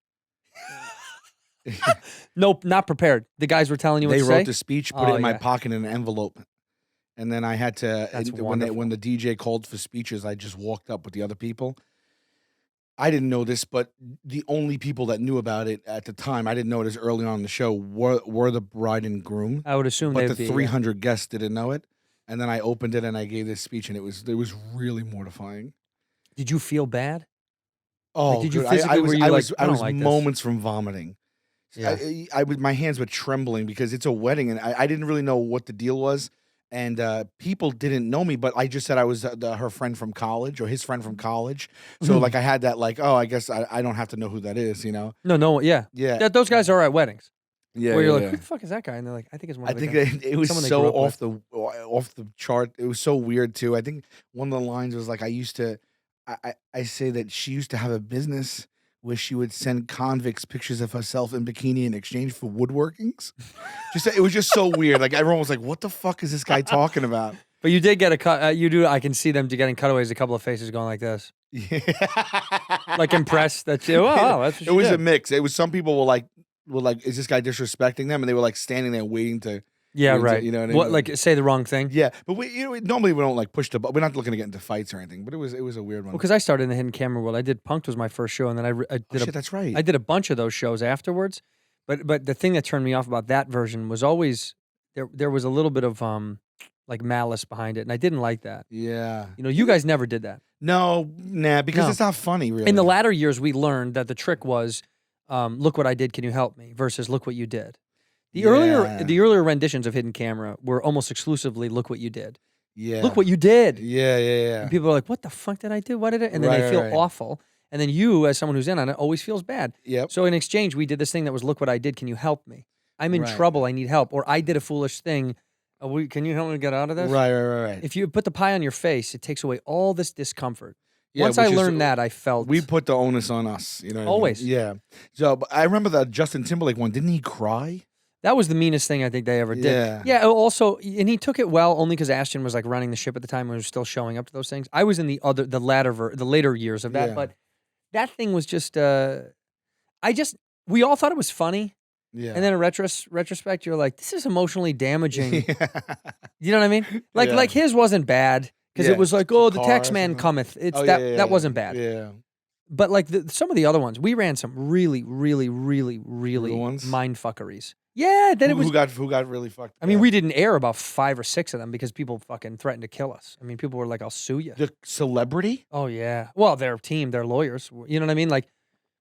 A: Nope, not prepared. The guys were telling you what
G: They
A: to
G: wrote
A: say?
G: the speech, put it
A: Oh,
G: in my
A: yeah.
G: pocket in an envelope, and then I had to.
A: That's
G: when
A: wonderful.
G: the DJ called for speeches, I just walked up with the other people. I didn't know this, but the only people that knew about it at the time, I didn't know it as early on in the show, were the bride and groom.
A: I would assume
G: But
A: they'd
G: the
A: be.
G: 300 guests didn't know it, and then I opened it and I gave this speech, and it was really mortifying.
A: Did you feel bad?
G: Oh,
A: did you
G: good.
A: physically- were you
G: I
A: like,
G: was,
A: I
G: I
A: don't
G: was
A: like this?
G: moments from vomiting.
A: Yeah.
G: I was, my hands were trembling because it's a wedding, and I didn't really know what the deal was, and people didn't know me, but I just said I was her friend from college or his friend from college. So like I had that like, oh, I guess I don't have to know who that is, you know?
A: No, yeah.
G: Yeah,
A: Those guys are at weddings.
G: yeah.
A: Where you're like,
G: yeah.
A: who the fuck is that guy? And they're like, I think it's one
G: I
A: of the
G: think
A: guys.
G: it was
A: Someone they
G: so
A: grew up
G: off the chart. It was so weird too. I think one of the lines was like, I say that she used to have a business where she would send convicts pictures of herself in bikini in exchange for woodworkings. It was just so weird. Like everyone was like, "What the fuck is this guy talking about?"
A: But you did get a cut. You do. I can see them getting cutaways. A couple of faces going like this,
G: Yeah.
A: like impressed that you. Oh, wow, that's what
G: It was
A: she
G: a
A: did.
G: mix. It was some people were like, "Is this guy disrespecting them?" And they were like standing there waiting to.
A: Yeah,
G: waiting to-
A: right.
G: you know what I
A: What,
G: mean?
A: like say the wrong thing?
G: Yeah, but normally we don't like push the. We're not looking to get into fights or anything. But it was a weird one.
A: Because I started in the hidden camera world. I did Punked was my first show, and then I
G: Oh,
A: did
G: shit, that's right.
A: I did a bunch of those shows afterwards. But the thing that turned me off about that version was always there was a little bit of like malice behind it, and I didn't like that.
G: Yeah.
A: You know, you guys never did that.
G: No, because
A: No.
G: it's not funny, really.
A: In the latter years, we learned that the trick was, look what I did, can you help me? Versus look what you did. The earlier renditions of Hidden Camera were almost exclusively look what you did.
G: Yeah.
A: Look what you did.
G: Yeah.
A: And people are like, what the fuck did I do? What did it? And then they feel awful. And then you, as someone who's in on it, always feels bad.
G: Yep.
A: So in exchange, we did this thing that was, look what I did, can you help me? I'm in trouble, I need help. Or I did a foolish thing. Can you help me get out of this?
G: Right.
A: If you put the pie on your face, it takes away all this discomfort.
G: Yeah,
A: Once I
G: which is-
A: learned that, I felt...
G: We put the onus on us, you know. what I mean?
A: Always.
G: Yeah. So but I remember the Justin Timberlake one. Didn't he cry?
A: That was the meanest thing I think they ever did. Yeah. Also, and he took it well only because Ashton was like running the ship at the time and was still showing up to those things. I was in the later years of that, but that thing was just, we all thought it was funny.
G: Yeah.
A: And then in retrospect, you're like, this is emotionally damaging. You know what I mean? Like his wasn't bad because it was like, oh, the tax man cometh. That wasn't bad.
G: Yeah.
A: But like some of the other ones, we ran some really, really, really, really
G: ones?
A: mind fuckeries. Yeah, then
G: Who got really fucked?
A: I mean, we didn't air about 5 or 6 of them because people fucking threatened to kill us. I mean, people were like, I'll sue you.
G: The celebrity?
A: Oh, yeah. Well, their team, their lawyers. You know what I mean? Like,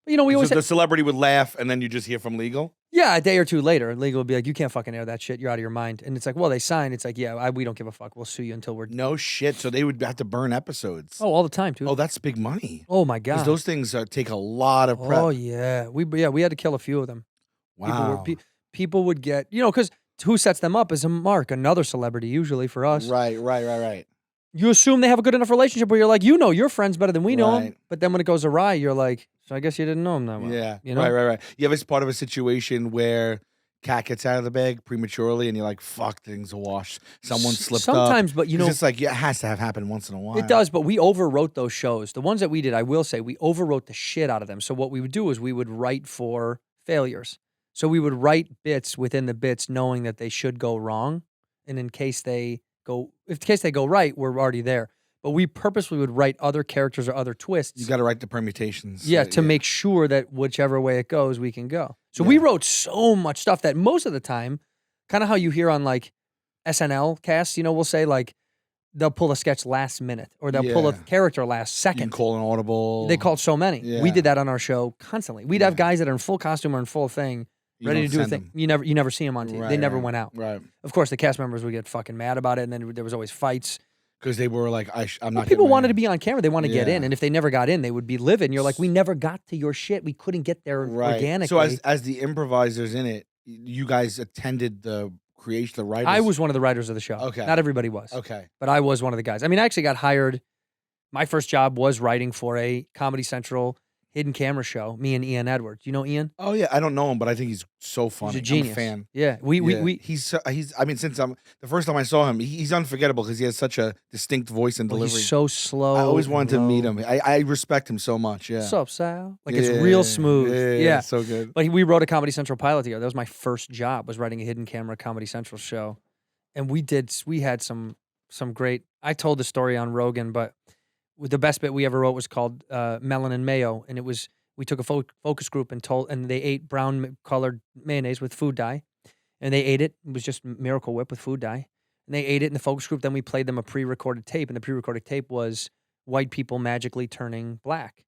A: you know, we always...
G: So the celebrity would laugh and then you just hear from legal?
A: Yeah, a day or two later, legal would be like, you can't fucking air that shit. You're out of your mind. And it's like, well, they signed. It's like, yeah, we don't give a fuck. We'll sue you until we're...
G: No shit. So they would have to burn episodes.
A: Oh, all the time, too.
G: Oh, that's big money.
A: Oh, my God.
G: Because those things take a lot of prep.
A: Oh, yeah. We had to kill a few of them.
G: Wow.
A: People would get, you know, because who sets them up is a mark, another celebrity, usually for us.
G: Right.
A: You assume they have a good enough relationship where you're like, you know your friends better than we know them.
G: Right.
A: But then when it goes awry, you're like, so I guess you didn't know him that well.
G: Yeah.
A: You know?
G: Right. You ever part of a situation where cat gets out of the bag prematurely and you're like, fuck, things will wash. Someone slipped up.
A: Sometimes, but you know.
G: It's like, it has to have happened once in a while.
A: It does, but we overwrote those shows. The ones that we did, I will say, we overwrote the shit out of them. So what we would do is we would write for failures. So we would write bits within the bits knowing that they should go wrong. And in case they go right, we're already there. But we purposely would write other characters or other twists.
G: You got to write the permutations.
A: Yeah, to make sure that whichever way it goes, we can go. So we wrote so much stuff that most of the time, kind of how you hear on like SNL casts, you know, we'll say like they'll pull a sketch last minute or they'll pull a character last
G: You
A: second.
G: can call an audible.
A: They called so many.
G: Yeah.
A: We did that on our show constantly. We'd have guys that are in full costume or in full thing, ready to do a thing. You never see them on TV. They never went out.
G: Right.
A: Of course, the cast members would get fucking mad about it, and then there was always fights.
G: Because they were like, I'm not.
A: People wanted to be on camera. They wanted to get
G: Yeah.
A: in, and if they never got in, they would be livid. And you're like, we never got to your shit. We couldn't get there organically.
G: So as the improvisers in it, you guys attended the creation, the writers.
A: I was one of the writers of the show.
G: Okay.
A: Not everybody was.
G: Okay.
A: But I was one of the guys. I mean, I actually got hired. My first job was writing for a Comedy Central hidden camera show, me and Ian Edwards. You know Ian?
G: Oh yeah, I don't know him, but I think he's so funny.
A: He's a genius.
G: I'm a fan.
A: Yeah,
G: he's. I mean, since the first time I saw him, he's unforgettable because he has such a distinct voice and delivery.
A: He's so slow.
G: I always wanted to meet him. I respect him so much. Yeah.
A: What's up, Sal? Like it's real smooth. Yeah,
G: so good.
A: But we wrote a Comedy Central pilot together. That was my first job. Was writing a hidden camera Comedy Central show, and we had some great. I told the story on Rogan, but the best bit we ever wrote was called Melon and Mayo, and it was. We took a focus group and they ate brown colored mayonnaise with food dye, and they ate it. It was just Miracle Whip with food dye, and they ate it in the focus group. Then we played them a pre-recorded tape, and the pre-recorded tape was white people magically turning black.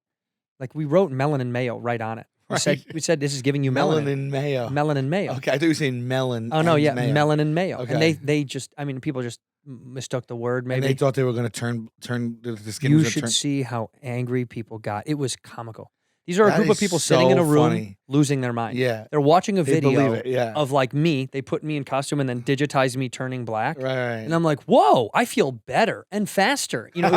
A: Like we wrote melon and mayo right on it. We said this is giving you
G: melon and mayo.
A: Melon and mayo.
G: Okay, I thought you were saying melon.
A: Oh no, yeah,
G: mayo.
A: melon and mayo.
G: Okay.
A: And they just, I mean, people just mistook the word. Maybe
G: and they thought they were going to turn the skin.
A: You should see how angry people got. It was comical. These are a
G: That
A: group of
G: is
A: people sitting in a
G: so
A: room,
G: funny.
A: losing their mind.
G: Yeah.
A: They're watching a
G: They believe
A: video
G: it, yeah.
A: of like me. They put me in costume and then digitize me turning black.
G: Right.
A: And I'm like, whoa, I feel better and faster. You know,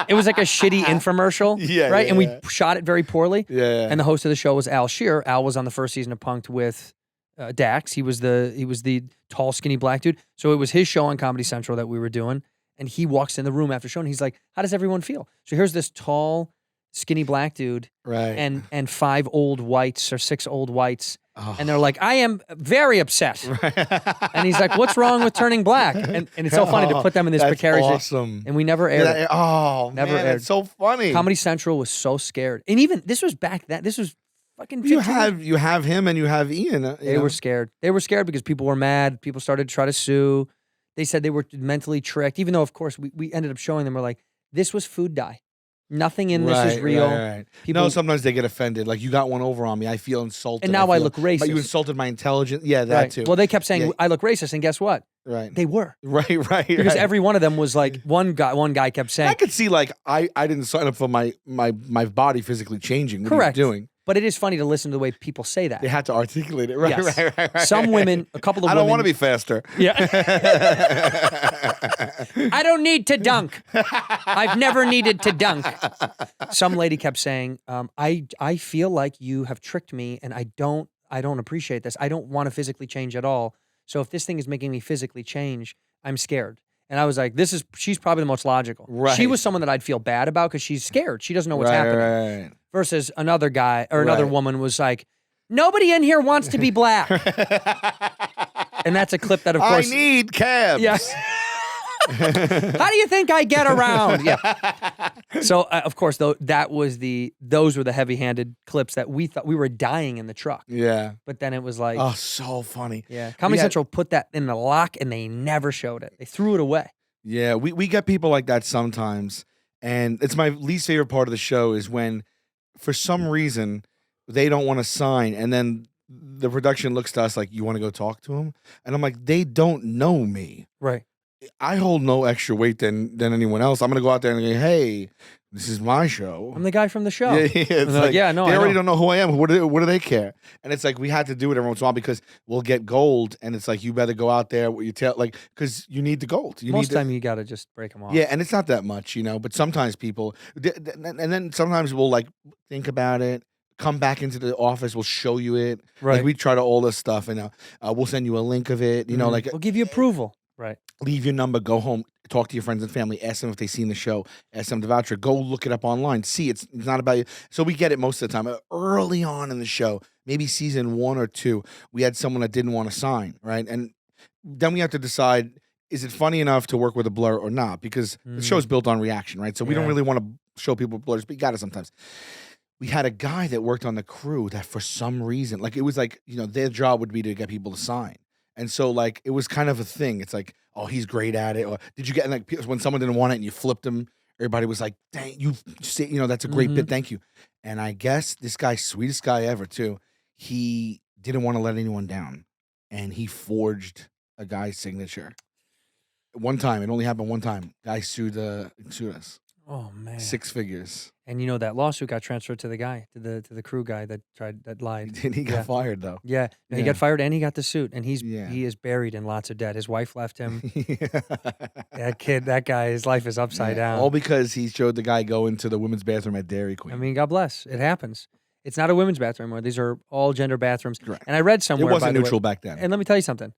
A: it was like a shitty infomercial.
G: Yeah,
A: right.
G: yeah,
A: And we
G: yeah.
A: shot it very poorly.
G: Yeah.
A: And the host of the show was Al Shearer. Al was on the first season of Punk'd with Dax. He was the tall, skinny black dude. So it was his show on Comedy Central that we were doing. And he walks in the room after show and he's like, how does everyone feel? So here's this tall, skinny black dude,
G: right,
A: and 5 old whites or 6 old whites,
G: Oh.
A: and they're like, I am very upset. And he's like, what's wrong with turning black? And it's so funny to put them in this
G: That's
A: precarious.
G: awesome.
A: And we never aired it.
G: Oh,
A: Never
G: man,
A: aired.
G: it's so funny.
A: Comedy Central was so scared, and even this was back then. This was fucking.
G: You
A: 15.
G: have him and you have Ian.
A: They were scared. They were scared because people were mad. People started to try to sue. They said they were mentally tricked, even though, of course, we ended up showing them. We're like, this was food dye. Nothing in this is real.
G: Right.
A: People,
G: Sometimes they get offended. Like, you got one over on me. I feel insulted.
A: and now I
G: feel
A: look racist.
G: But you insulted my intelligence. Yeah, that
A: right.
G: too.
A: Well, they kept saying
G: Yeah.
A: I look racist, and guess what?
G: Right.
A: They were.
G: Right.
A: Because every one of them was like, one guy kept saying.
G: I could see, like, I didn't sign up for my body physically changing. What
A: Correct.
G: Are you doing?
A: But it is funny to listen to the way people say that.
G: They had to articulate it. Right,
A: Yes.
G: right.
A: Some women, a couple of women.
G: I don't want to be faster.
A: Yeah. I don't need to dunk. I've never needed to dunk. Some lady kept saying, I feel like you have tricked me, and I don't appreciate this. I don't want to physically change at all. So if this thing is making me physically change, I'm scared. And I was like, she's probably the most logical.
G: Right.
A: She was someone that I'd feel bad about because she's scared. She doesn't know what's happening.
G: Right.
A: Versus another guy or another woman was like, nobody in here wants to be black. And that's a clip that, of course.
G: I need cabs.
A: Yes. How do you think I get around? Yeah. So, of course, those were the heavy-handed clips that we thought we were dying in the truck.
G: Yeah.
A: But then it was like,
G: Oh, so funny.
A: yeah. Comedy Central put that in the lock, and they never showed it. They threw it away.
G: Yeah, we get people like that sometimes, and it's my least favorite part of the show is when, for some reason, they don't want to sign, and then the production looks to us like, you want to go talk to him? And I'm like, they don't know me.
A: Right.
G: I hold no extra weight than anyone else. I'm going to go out there and go, hey, this is my show.
A: I'm the guy from the show.
G: Yeah, it's
A: like, yeah, no,
G: they
A: I
G: already
A: know.
G: don't know who I am. What do they care? And it's like we had to do it every once in a while because we'll get gold, and it's like you better go out there with your tail, like because you need the gold.
A: Most of the time, you got to just break them off.
G: Yeah, and it's not that much, but sometimes people, and then sometimes we'll like think about it, come back into the office, we'll show you it.
A: Right.
G: Like we try to all this stuff, and we'll send you a link of it. Like
A: we'll give you approval. Right.
G: leave your number, go home, talk to your friends and family, ask them if they've seen the show, ask them to voucher, go look it up online, see it's not about you. So we get it most of the time. Early on in the show, maybe season 1 or 2, we had someone that didn't want to sign, right? And then we have to decide, is it funny enough to work with a blur or not? Because the show's built on reaction, right? So we don't really want to show people blurs, but you got to sometimes. We had a guy that worked on the crew that for some reason, like it was like, their job would be to get people to sign. And so, like, it was kind of a thing. It's like, oh, he's great at it. Or did you get, like, when someone didn't want it and you flipped him, everybody was like, dang, you say, that's a great bit. Thank you. And I guess this guy, sweetest guy ever, too, he didn't want to let anyone down. And he forged a guy's signature. One time, it only happened one time. Guy sued us.
A: Oh, man.
G: 6 figures.
A: And that lawsuit got transferred to the guy, to the crew guy that lied.
G: And he got fired, though.
A: Yeah. No, he
G: Yeah.
A: got fired and he got the suit. And he
G: Yeah.
A: is buried in lots of debt. His wife left him. That guy, his life is upside down.
G: All because he showed the guy go into the women's bathroom at Dairy Queen.
A: I mean, God bless. It happens. It's not a women's bathroom anymore. These are all gender bathrooms.
G: Correct.
A: And I read
G: It
A: somewhere,
G: wasn't
A: by the way-
G: neutral back then.
A: And let me tell you something.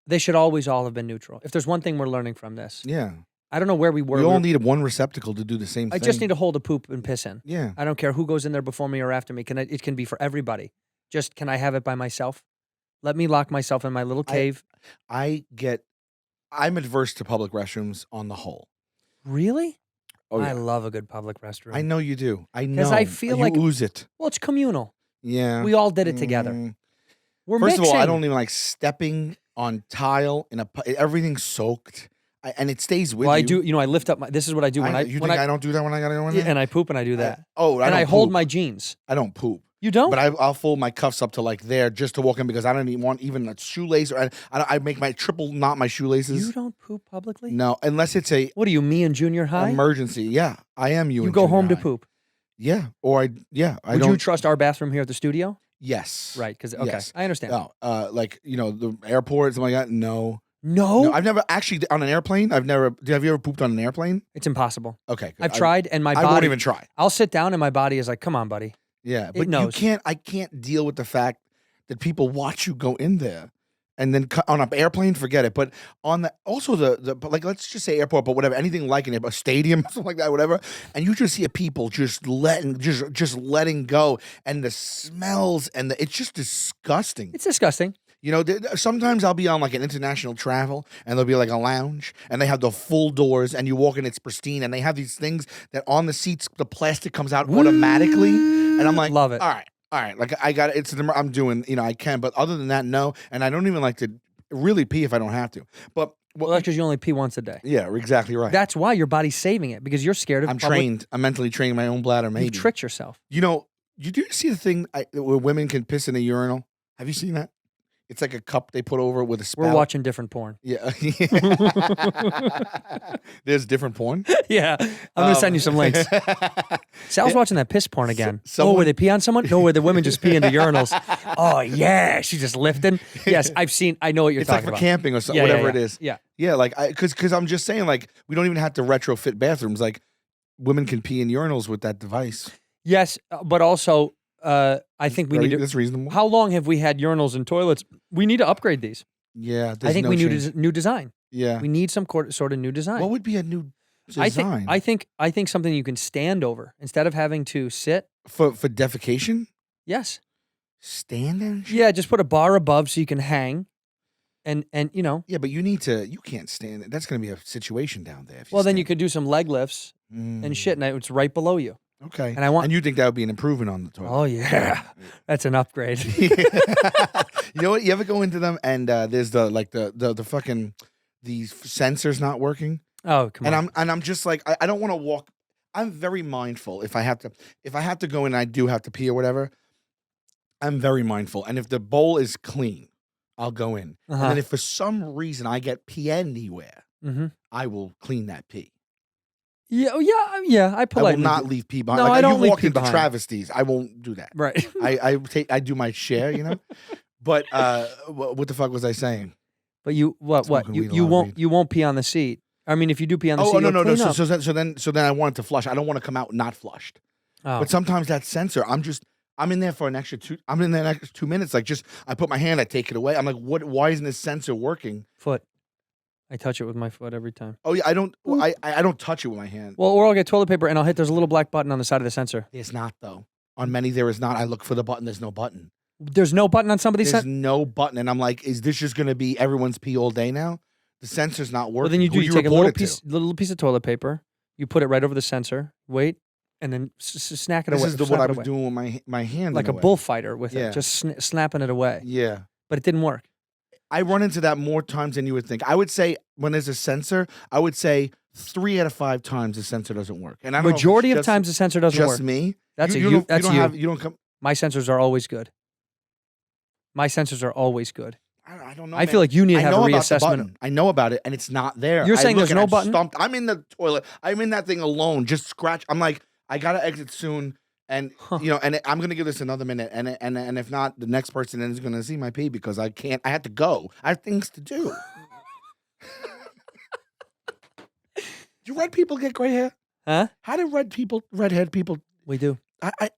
A: They should always all have been neutral. If there's one thing we're learning from this,
G: Yeah.
A: I don't know where we were.
G: We all need one receptacle to do the same
A: I
G: thing.
A: just need to hold a poop and piss in.
G: Yeah.
A: I don't care who goes in there before me or after me. It can be for everybody. Just can I have it by myself? Let me lock myself in my little cave.
G: I'm adverse to public restrooms on the whole.
A: Really?
G: Oh, yeah.
A: I love a good public restroom.
G: I know you do. I know.
A: 'Cause I feel
G: you
A: like-
G: ooze it.
A: Well, it's communal.
G: Yeah.
A: We all did it together. We're
G: First
A: mixing.
G: of all, I don't even like stepping on tile everything's soaked. And it stays with
A: Well,
G: you.
A: I do. I lift up my. This is what I do when
G: You think I don't do that when I gotta go in there?
A: and I poop and I do that.
G: I
A: and
G: don't
A: I hold
G: poop.
A: my jeans.
G: I don't poop.
A: You don't?
G: But I'll fold my cuffs up to like there just to walk in because I don't even want even a shoelace or I make my triple knot my shoelaces.
A: You don't poop publicly?
G: No, unless it's a
A: What are you, me in junior high?
G: emergency. Yeah, I am you.
A: You
G: in
A: go
G: junior
A: home to
G: high.
A: poop.
G: Yeah, or I
A: Would
G: don't.
A: you trust our bathroom here at the studio?
G: Yes.
A: Right, because okay,
G: Yes.
A: I understand.
G: No, like the airport, something like that. No.
A: No,
G: I've never actually on an airplane. Have you ever pooped on an airplane?
A: it's impossible.
G: Okay, good.
A: I've tried, and my
G: I
A: body.
G: won't even try.
A: I'll sit down, and my body is like, "Come on, buddy."
G: Yeah,
A: It
G: but
A: knows.
G: I can't deal with the fact that people watch you go in there, and then on an airplane, forget it. But on but like let's just say airport, but whatever, anything like a stadium, something like that, whatever, and you just see people just letting go, and the smells and it's just disgusting.
A: It's disgusting.
G: Sometimes I'll be on like an international travel and there'll be like a lounge and they have the full doors and you walk in, it's pristine, and they have these things that on the seats, the plastic comes out automatically. And I'm like,
A: Love it.
G: All right. Like I got it. I'm doing, I can, but other than that, no. And I don't even like to really pee if I don't have to. But
A: Well, that's because you only pee once a day.
G: Yeah, exactly right.
A: That's why your body's saving it, because you're scared of
G: I'm
A: public.
G: trained. I'm mentally training my own bladder. Maybe
A: You tricked yourself.
G: You know, you do see the thing where women can piss in a urinal? Have you seen that? It's like a cup they put over it with a spout.
A: We're watching different porn.
G: Yeah. There's different porn?
A: Yeah. I'm going to send you some links. Sal's watching that piss porn again. Where they pee on someone? No, where the women just pee into urinals. Oh, yeah. She's just lifting. Yes, I know what you're
G: it's
A: talking
G: like for
A: about.
G: camping or something, whatever it is.
A: Yeah.
G: Yeah, like, because I'm just saying, like, we don't even have to retrofit bathrooms. Like, women can pee in urinals with that device.
A: Yes, but also, I think we need to.
G: That's reasonable.
A: How long have we had urinals and toilets? We need to upgrade these.
G: Yeah,
A: I think we need new design.
G: Yeah,
A: we need some sort of new design.
G: What would be a new design?
A: I think something you can stand over instead of having to sit
G: for defecation.
A: Yes,
G: standing.
A: Yeah, just put a bar above so you can hang, and you know.
G: Yeah, but you can't stand it. That's going to be a situation down there.
A: Well, then you could do some leg lifts and shit, and it's right below you.
G: Okay.
A: And
G: you think that would be an improvement on the toilet?
A: Oh yeah, that's an upgrade.
G: You know what? You ever go into them and there's the fucking these sensors not working?
A: Oh come on.
G: And I'm just like I don't want to walk. I'm very mindful if I have to go in and I do have to pee or whatever. I'm very mindful, and if the bowl is clean, I'll go in. And then if for some reason I get pee anywhere, I will clean that pee.
A: Yeah. I politely
G: will not leave pee behind.
A: No,
G: like,
A: I don't
G: you
A: leave
G: walk
A: pee
G: into
A: behind.
G: travesties. I won't do that.
A: Right.
G: I do my share, you know. But what the fuck was I saying?
A: But you won't pee on the seat. I mean, if you do pee on the seat,
G: no.
A: clean up.
G: So then I want it to flush. I don't want to come out not flushed.
A: Oh.
G: But sometimes that sensor, I'm in there for an extra 2. I'm in there an extra 2 minutes. Like I put my hand, I take it away. I'm like, what? Why isn't this sensor working?
A: Foot. I touch it with my foot every time.
G: Oh yeah, I don't. I don't touch it with my hand.
A: Well, or I'll get toilet paper and I'll hit. There's a little black button on the side of the sensor.
G: There's not though. On many there is not. I look for the button. There's no button.
A: There's no button on some of these.
G: There's no button, and I'm like, is this just going to be everyone's pee all day now? The sensor's not working.
A: Well, then you
G: Who
A: take a little
G: report
A: piece of toilet paper. You put it right over the sensor. Wait, and then snack it away.
G: This is what I was doing with my hand.
A: Like a bullfighter with it, just snapping it away.
G: Yeah,
A: but it didn't work.
G: I run into that more times than you would think. I would say when there's a sensor, I would say 3 out of 5 times the sensor doesn't work. And I don't
A: majority
G: know if
A: of times the sensor doesn't work.
G: Just me.
A: That's
G: you.
A: You
G: don't come.
A: My sensors are always good. My sensors are always good.
G: I don't know.
A: I feel like you need to have a reassessment.
G: Button. I know about it, and it's not there.
A: You're saying there's no button?
G: Stumped. I'm in the toilet. I'm in that thing alone, just scratch. I'm like, I gotta exit soon, and and I'm gonna give this another minute, and if not, the next person is gonna see my pee because I can't. I have to go. I have things to do. Do red people get gray hair?
A: Huh?
G: How do redhead people?
A: We do.
G: I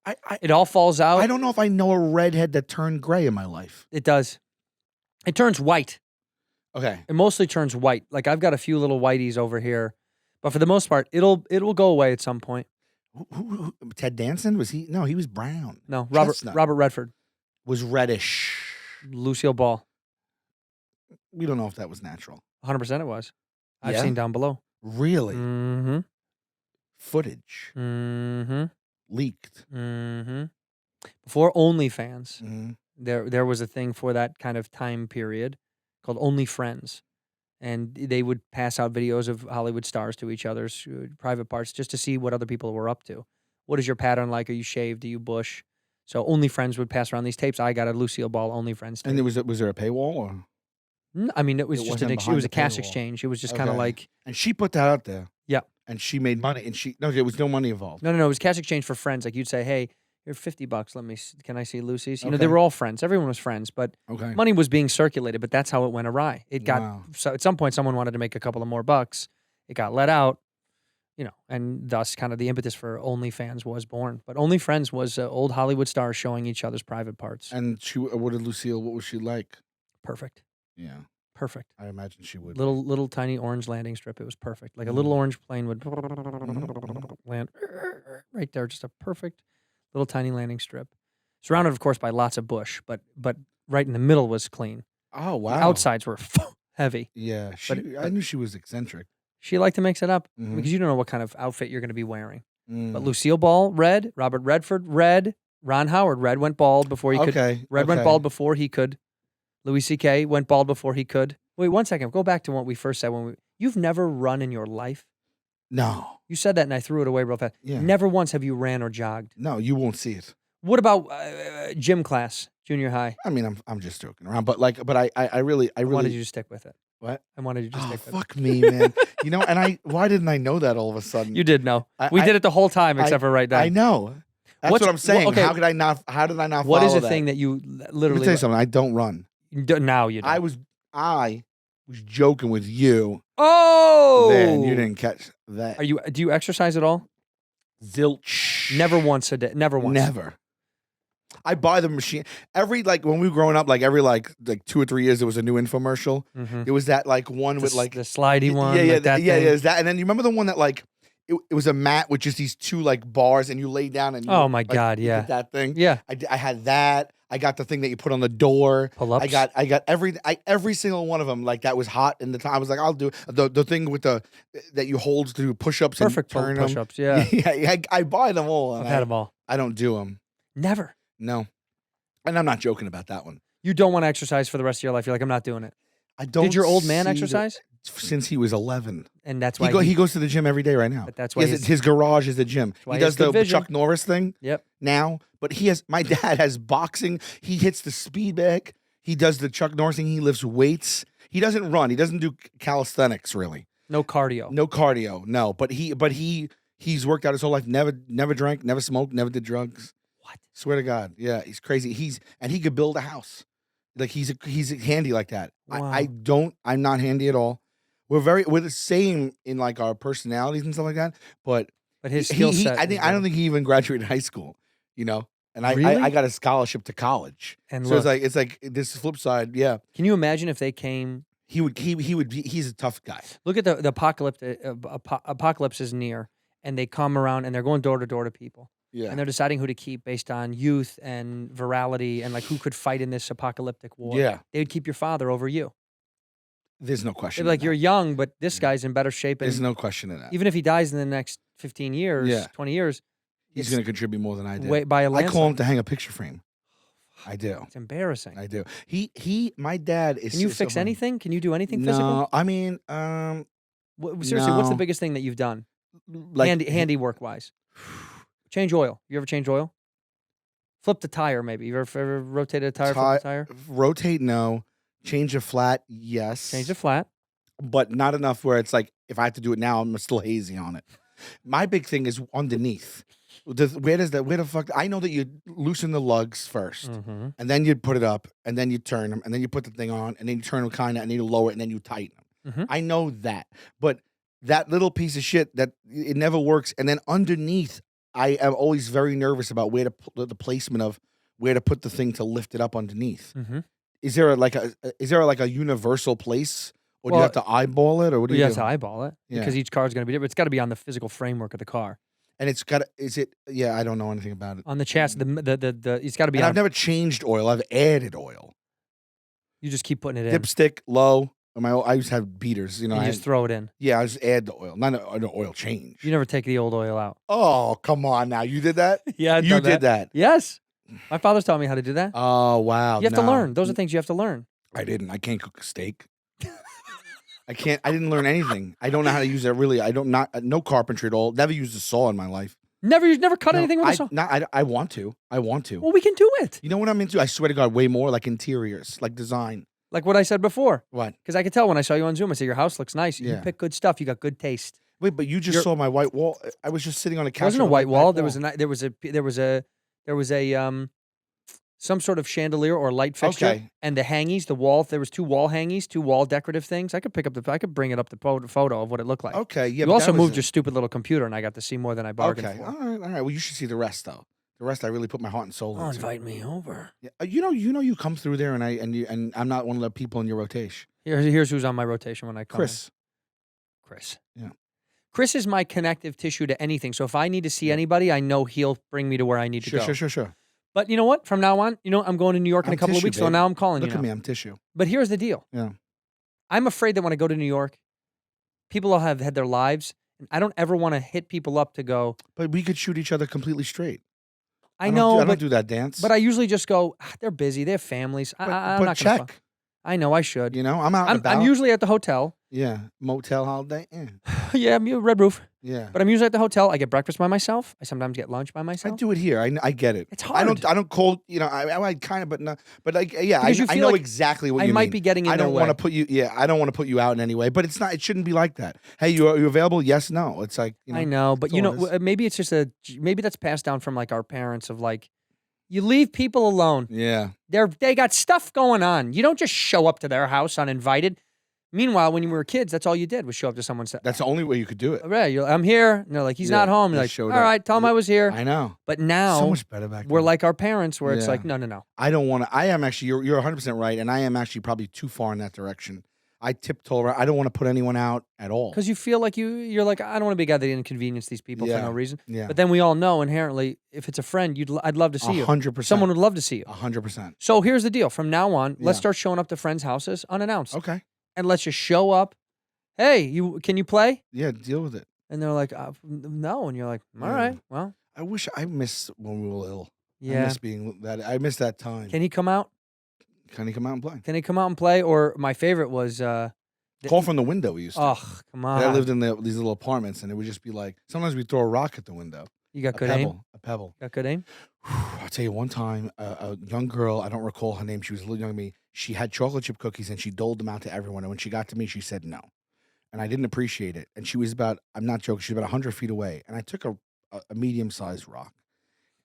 A: it all falls out.
G: I don't know if I know a redhead that turned gray in my life.
A: It does. It turns white.
G: Okay.
A: It mostly turns white. Like I've got a few little whiteys over here, but for the most part, it'll go away at some point.
G: Who Ted Danson? Was he? No, he was brown.
A: No, Robert Redford
G: was reddish.
A: Lucille Ball.
G: We don't know if that was natural.
A: 100% it was. I've seen down below.
G: Really?
A: Mm-hmm.
G: Footage.
A: Mm-hmm.
G: Leaked.
A: Mm-hmm. Before OnlyFans, there was a thing for that kind of time period called Only Friends. And they would pass out videos of Hollywood stars to each other's private parts just to see what other people were up to. What is your pattern like? Are you shaved? Do you bush? So Only Friends would pass around these tapes. I got a Lucille Ball Only Friends tape.
G: And was there a paywall or?
A: I mean, it was just it was a cash
G: paywall.
A: Exchange. It was just kind of like.
G: And she put that out there.
A: Yeah.
G: And she made money. And there was no money involved.
A: No. It was cash exchange for friends. Like you'd say, hey, here's $50. Can I see Lucy's? You know, they were all friends. Everyone was friends, but money was being circulated. But that's how it went awry. It got so at some point someone wanted to make a couple of more bucks. It got let out, and thus kind of the impetus for OnlyFans was born. But OnlyFriends was old Hollywood stars showing each other's private parts.
G: And what was she like?
A: Perfect.
G: Yeah.
A: Perfect.
G: I imagine she would.
A: Little tiny orange landing strip. It was perfect. Like a little orange plane would land right there. Just a perfect little tiny landing strip. Surrounded, of course, by lots of bush, but right in the middle was clean.
G: Oh, wow.
A: The outsides were heavy.
G: Yeah. I knew she was eccentric.
A: She liked to mix it up because you don't know what kind of outfit you're going to be wearing. But Lucille Ball, red. Robert Redford, red. Ron Howard, red, went bald before he could. Red went bald before he could Louis C.K. went bald before he could. Wait, 1 second. Go back to what we first said. You've never run in your life?
G: No.
A: You said that and I threw it away real fast.
G: Yeah.
A: Never once have you ran or jogged.
G: No, you won't see it.
A: What about gym class, junior high?
G: I mean, I'm just joking around, but I really
A: wanted you to stick with it.
G: What?
A: I wanted you to stick with it.
G: Fuck me, man. And why didn't I know that all of a sudden?
A: You did know. We did it the whole time except for right now.
G: I know. That's what I'm saying.
A: Okay.
G: How did I not follow
A: What is the
G: that?
A: thing that you
G: Let
A: literally...
G: me tell you something. I don't run.
A: Now you don't.
G: I was joking with you.
A: Oh!
G: Then you didn't catch that.
A: Do you exercise at all?
G: Zilch.
A: Never once a day. Never once.
G: Never. I buy the machine when we were growing up, every 2 or 3 years there was a new infomercial.
A: Mm-hmm.
G: It was that one with
A: the slidey one.
G: Yeah,
A: that
G: yeah,
A: thing.
G: is that. And then you remember the one that it was a mat with just these two bars and you lay down and you,
A: oh my God,
G: you
A: yeah,
G: did that thing.
A: Yeah,
G: I had that. I got the thing that you put on the door.
A: Pull-ups.
G: I got every single one of them that was hot in the time. I was like, I'll do the thing with that you hold to do push-ups.
A: Perfect
G: and turn
A: push-ups. Yeah,
G: yeah. I buy them all.
A: I've had them all.
G: I don't do them.
A: Never.
G: No, and I'm not joking about that one.
A: You don't want to exercise for the rest of your life. You're like, I'm not doing it.
G: I don't.
A: Did your old man
G: see
A: exercise?
G: Since he was 11,
A: and that's why
G: he goes to the gym every day right now.
A: But that's why
G: his garage is the gym. He does the Chuck Norris thing.
A: Yep.
G: Now, but my dad has boxing. He hits the speed bag. He does the Chuck Norris thing. He lifts weights. He doesn't run. He doesn't do calisthenics really.
A: No cardio.
G: No cardio. No. But he's worked out his whole life. Never drank. Never smoked. Never did drugs.
A: What?
G: Swear to God. Yeah, he's crazy. He could build a house. He's handy like that.
A: Wow.
G: I'm not handy at all. We're the same in our personalities and stuff like that. But
A: his skill set.
G: I don't think he even graduated high school. And
A: Really?
G: I got a scholarship to college.
A: And
G: so
A: look,
G: it's like this flip side. Yeah.
A: Can you imagine if they came?
G: He's a tough guy.
A: Look at the apocalypse. Apocalypse is near, and they come around and they're going door to door to people.
G: Yeah.
A: And they're deciding who to keep based on youth and virality and who could fight in this apocalyptic war.
G: Yeah.
A: They would keep your father over you.
G: There's no question.
A: They'd be like, you're young, but this guy's in better shape. And
G: there's no question in that.
A: even if he dies in the next 15 years, 20 years,
G: he's going to contribute more than I did.
A: By a
G: I
A: landslide.
G: call him to hang a picture frame. I do.
A: It's embarrassing.
G: I do. My dad is.
A: Can you fix anything? Can you do anything
G: no,
A: physical?
G: No, I mean,
A: seriously, what's the
G: no.
A: biggest thing that you've done, handiwork wise? Change oil. You ever change oil? Flip the tire, maybe. You ever rotated a tire? Flip the tire?
G: Rotate, no. Change a flat, yes.
A: Change the flat.
G: But not enough where it's if I have to do it now, I'm still hazy on it. My big thing is underneath. Where the fuck? I know that you loosen the lugs first, and then you put it up, and then you turn them, and then you put the thing on, and then you turn them kind of, and then you lower it, and then you tighten them. I know that. But that little piece of shit, that it never works. And then underneath, I am always very nervous about where to the placement of where to put the thing to lift it up underneath. Is there a universal place, or do you have to eyeball it, or what do you do?
A: You have to eyeball it because each car is going to be different. It's got to be on the physical framework of the car.
G: And it's got. Yeah, I don't know anything about it.
A: On the chassis, it's got to be.
G: And I've never changed oil. I've added oil.
A: You just keep putting it in.
G: Dipstick low. I used to have beaters.
A: You just throw it in.
G: Yeah, I just add the oil, not an oil change.
A: You never take the old oil out.
G: Oh, come on now. You did that?
A: Yeah,
G: you did that.
A: Yes, my father's taught me how to do that.
G: Oh wow!
A: You have to learn. Those are things you have to learn.
G: I didn't. I can't cook a steak. I can't. I didn't learn anything. I don't know how to use it. Really, I don't. No carpentry at all. Never used a saw in my life.
A: You've never cut anything with a saw?
G: I want to. I want to.
A: Well, we can do it.
G: You know what I'm into? I swear to God, way more interiors, design.
A: Like what I said before.
G: What?
A: Because I could tell when I saw you on Zoom. I said, your house looks nice.
G: Yeah.
A: You pick good stuff. You got good taste.
G: Wait, but you just saw my white wall. I was just sitting on a couch.
A: It wasn't a white wall. There was a some sort of chandelier or light fixture.
G: Okay.
A: And the hangies, the wall. There was 2 wall hangies, 2 wall decorative things. I could bring it up the photo of what it looked like.
G: Okay, yeah.
A: You also moved your stupid little computer, and I got to see more than I bargained for.
G: All right. Well, you should see the rest though. The rest I really put my heart and soul into.
A: Invite me over.
G: Yeah. You come through there, and I'm not one of the people in your rotation.
A: Here's who's on my rotation when I come.
G: Chris.
A: Yeah. Chris is my connective tissue to anything. So if I need to see anybody, I know he'll bring me to where I need to go.
G: Sure.
A: But you know what? From now on, I'm going to New York in a couple of weeks, so now I'm calling you.
G: Look at me, I'm tissue.
A: But here's the deal.
G: Yeah.
A: I'm afraid that when I go to New York, people will have had their lives, and I don't ever want to hit people up to go.
G: But we could shoot each other completely straight.
A: I know.
G: I don't do that dance.
A: But I usually just go, they're busy, they have families. I'm not
G: check.
A: I know I should.
G: You know, I'm out and about.
A: I'm usually at the hotel.
G: Yeah, motel holiday. Yeah.
A: Yeah, I'm Red Roof.
G: Yeah.
A: But I'm usually at the hotel. I get breakfast by myself. I sometimes get lunch by myself.
G: I do it here. I get it.
A: It's hard.
G: I don't cold. You know, I kind of, but no, but like, yeah,
A: Because you
G: I
A: feel
G: know
A: like
G: exactly what you mean.
A: I might be getting in
G: I don't
A: their way.
G: want to put you. Yeah, I don't want to put you out in any way. But it's not. It shouldn't be like that. Hey, you available? Yes, no. It's like, you know,
A: I know, but
G: that's
A: you
G: all
A: know,
G: it is.
A: maybe it's just maybe that's passed down from like our parents of like, you leave people alone.
G: Yeah.
A: They got stuff going on. You don't just show up to their house uninvited. Meanwhile, when you were kids, that's all you did was show up to someone's house.
G: That's the only way you could do it.
A: Right, I'm here. And they're like, he's not home. You're like,
G: showed
A: all
G: up.
A: right, tell him I was here.
G: I know.
A: But now
G: So much better back
A: we're
G: then.
A: like our parents, where it's
G: Yeah.
A: like, no.
G: I don't want to. I am actually. You're 100% right, and I am actually probably too far in that direction. I tiptoe around. I don't want to put anyone out at all.
A: Because you feel like you're like, I don't want to be a guy that inconvenience these people for
G: Yeah.
A: no reason.
G: Yeah.
A: But then we all know inherently, if it's a friend, I'd love to see you.
G: 100%.
A: Someone would love to see you.
G: 100%.
A: So here's the deal. From now on, let's
G: Yeah.
A: start showing up to friends' houses unannounced.
G: Okay.
A: And let's just show up. Hey, can you play?
G: Yeah. Deal with it.
A: And they're like, no. And you're like, all right, well,
G: I wish I miss when we were ill. I
A: yeah.
G: miss being that. I miss that time.
A: Can he come out?
G: Can he come out and play?
A: Can he come out and play? Or my favorite was,
G: Call from the window. We used to.
A: oh, come on.
G: I lived in these little apartments, and it would just be like sometimes we throw a rock at the window.
A: You got
G: A
A: good
G: pebble.
A: aim?
G: A pebble.
A: Got good aim?
G: I'll tell you one time, a young girl, I don't recall her name, she was a little younger than me, she had chocolate chip cookies and she doled them out to everyone. And when she got to me, she said no. And I didn't appreciate it. And she was about, I'm not joking, she was about 100 feet away. And I took a medium-sized rock.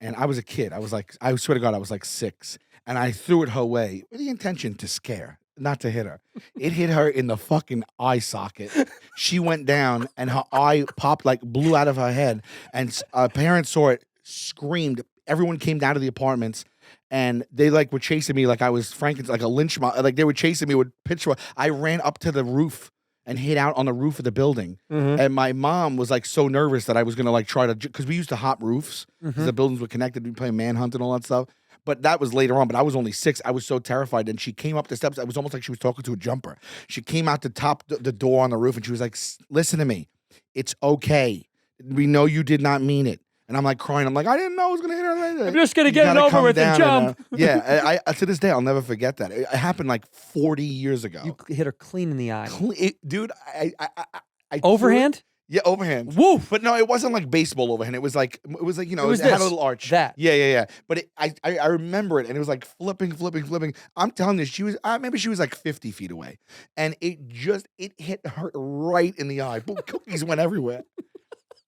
G: And I was a kid. I swear to God, I was like 6. And I threw it her way with the intention to scare, not to hit her. It hit her in the fucking eye socket. She went down and her eye popped, like blew out of her head. And parents saw it, screamed. Everyone came down to the apartments. And they like were chasing me like I was Frankenstein, like a lynch mob. Like they were chasing me with pitchfork. I ran up to the roof and hid out on the roof of the building. And my mom was like so nervous that I was gonna like try to, because we used to hop roofs because the buildings were connected. We play manhunt and all that stuff. But that was later on. But I was only 6. I was so terrified. And she came up the steps. It was almost like she was talking to a jumper. She came out the top, the door on the roof, and she was like, "Listen to me. It's okay. We know you did not mean it." And I'm like crying. I'm like, I didn't know I was going to hit her like that.
A: I'm just going to
G: You
A: get it
G: gotta
A: over
G: come
A: with and
G: down
A: jump.
G: yeah. I to this day, I'll never forget that. It happened like 40 years ago.
A: You hit her clean in the eye.
G: Dude, I
A: Overhand?
G: Yeah, overhand.
A: Woof.
G: But no, it wasn't like baseball overhand. It was like you know,
A: It was
G: it had a
A: this,
G: little arch.
A: that.
G: Yeah. But I remember it, and it was like flipping. I'm telling you, she was maybe she was like 50 feet away, and it hit her right in the eye. Boom, cookies went everywhere.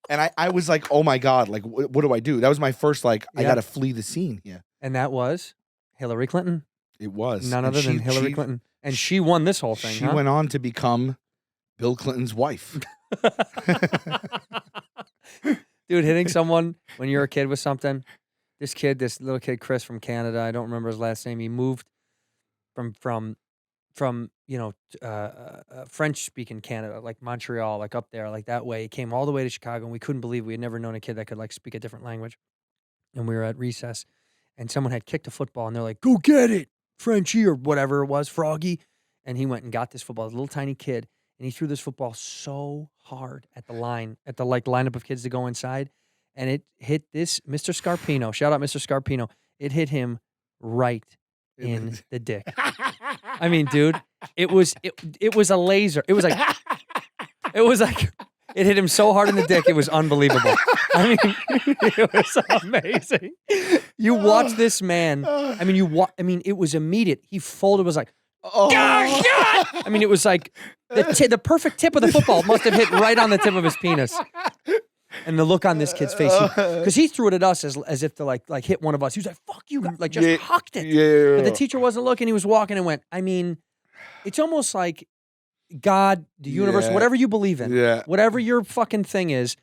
G: And I was like, oh my God, like what do I do? That was my first like I
A: Yeah.
G: got to flee the scene. Yeah,
A: And that was Hillary Clinton.
G: it was
A: None
G: And
A: other than Hillary
G: she-
A: Clinton. And she won this whole thing,
G: She
A: huh?
G: went on to become Bill Clinton's wife.
A: Dude, hitting someone when you're a kid with something. This little kid, Chris from Canada, I don't remember his last name. He moved from French-speaking Canada, like Montreal, like up there, like that way. He came all the way to Chicago, and we couldn't believe we had never known a kid that could like speak a different language. And we were at recess, and someone had kicked a football, and they're like, "Go get it, Frenchie," or whatever it was, Froggy. And he went and got this football, a little tiny kid, and he threw this football so hard at the line, at the like lineup of kids to go inside, and it hit this Mr. Scarpino. Shout out Mr. Scarpino. It hit him right in the dick. I mean, dude, it was a laser. It was like it hit him so hard in the dick. It was unbelievable. I mean, it was amazing. You watch this man. I mean, it was immediate. He folded. Was like,
G: Oh.
A: I mean, it was like the perfect tip of the football must have hit right on the tip of his penis. And the look on this kid's face, because he threw it at us as if to like hit one of us. He was like, "Fuck you," like just hucked it.
G: Yeah.
A: But the teacher wasn't looking. He was walking and went. I mean, it's almost like God, the universe,
G: Yeah.
A: whatever you believe in,
G: Yeah.
A: whatever your fucking thing is.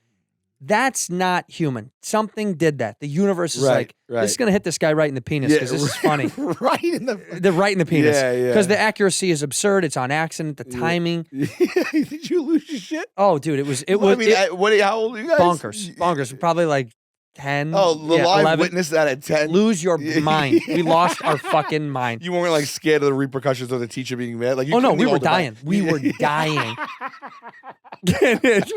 A: That's not human. Something did that. The universe is like, this is going to hit this guy right in the penis because this is funny.
G: Right in the
A: Right in the penis.
G: Yeah.
A: Because the accuracy is absurd. It's on accident. The timing.
G: Did you lose your shit?
A: Oh, dude, it was.
G: I mean, how old are you guys?
A: Bonkers. Probably like 10.
G: Oh, the live
A: 11.
G: witness that at 10.
A: Lose your mind. We lost our fucking mind.
G: You weren't like scared of the repercussions of the teacher being mad. Like, you
A: Oh no,
G: couldn't
A: we were
G: hold it back.
A: dying. We were dying.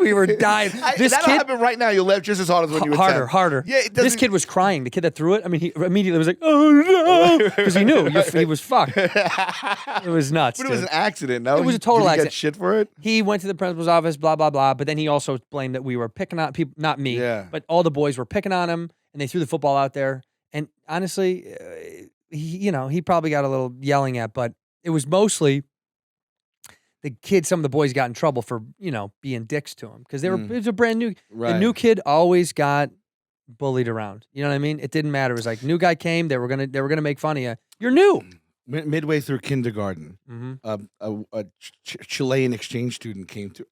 A: We were dying. This
G: that'll
A: kid
G: happen right now. You'll laugh just as hard as when you were 10.
A: harder.
G: Yeah, it
A: this
G: doesn't-
A: kid was crying. The kid that threw it. I mean, he immediately was like, "Oh no," because he knew he was fucked. It was nuts.
G: But it was
A: dude.
G: an accident. No,
A: It was a total
G: Did he
A: accident.
G: Get shit for it.
A: He went to the principal's office, blah blah blah. But then he also blamed that we were picking on people, not me,
G: Yeah.
A: but all the boys were picking on him, and they threw the football out there. And honestly, he probably got a little yelling at, but it was mostly the kid. Some of the boys got in trouble for being dicks to him because they were. It was a brand new.
G: Right.
A: The new kid always got bullied around. You know what I mean? It didn't matter. It was like new guy came. They were gonna make fun of you. You're new.
G: Midway through kindergarten, a Chilean exchange student came to,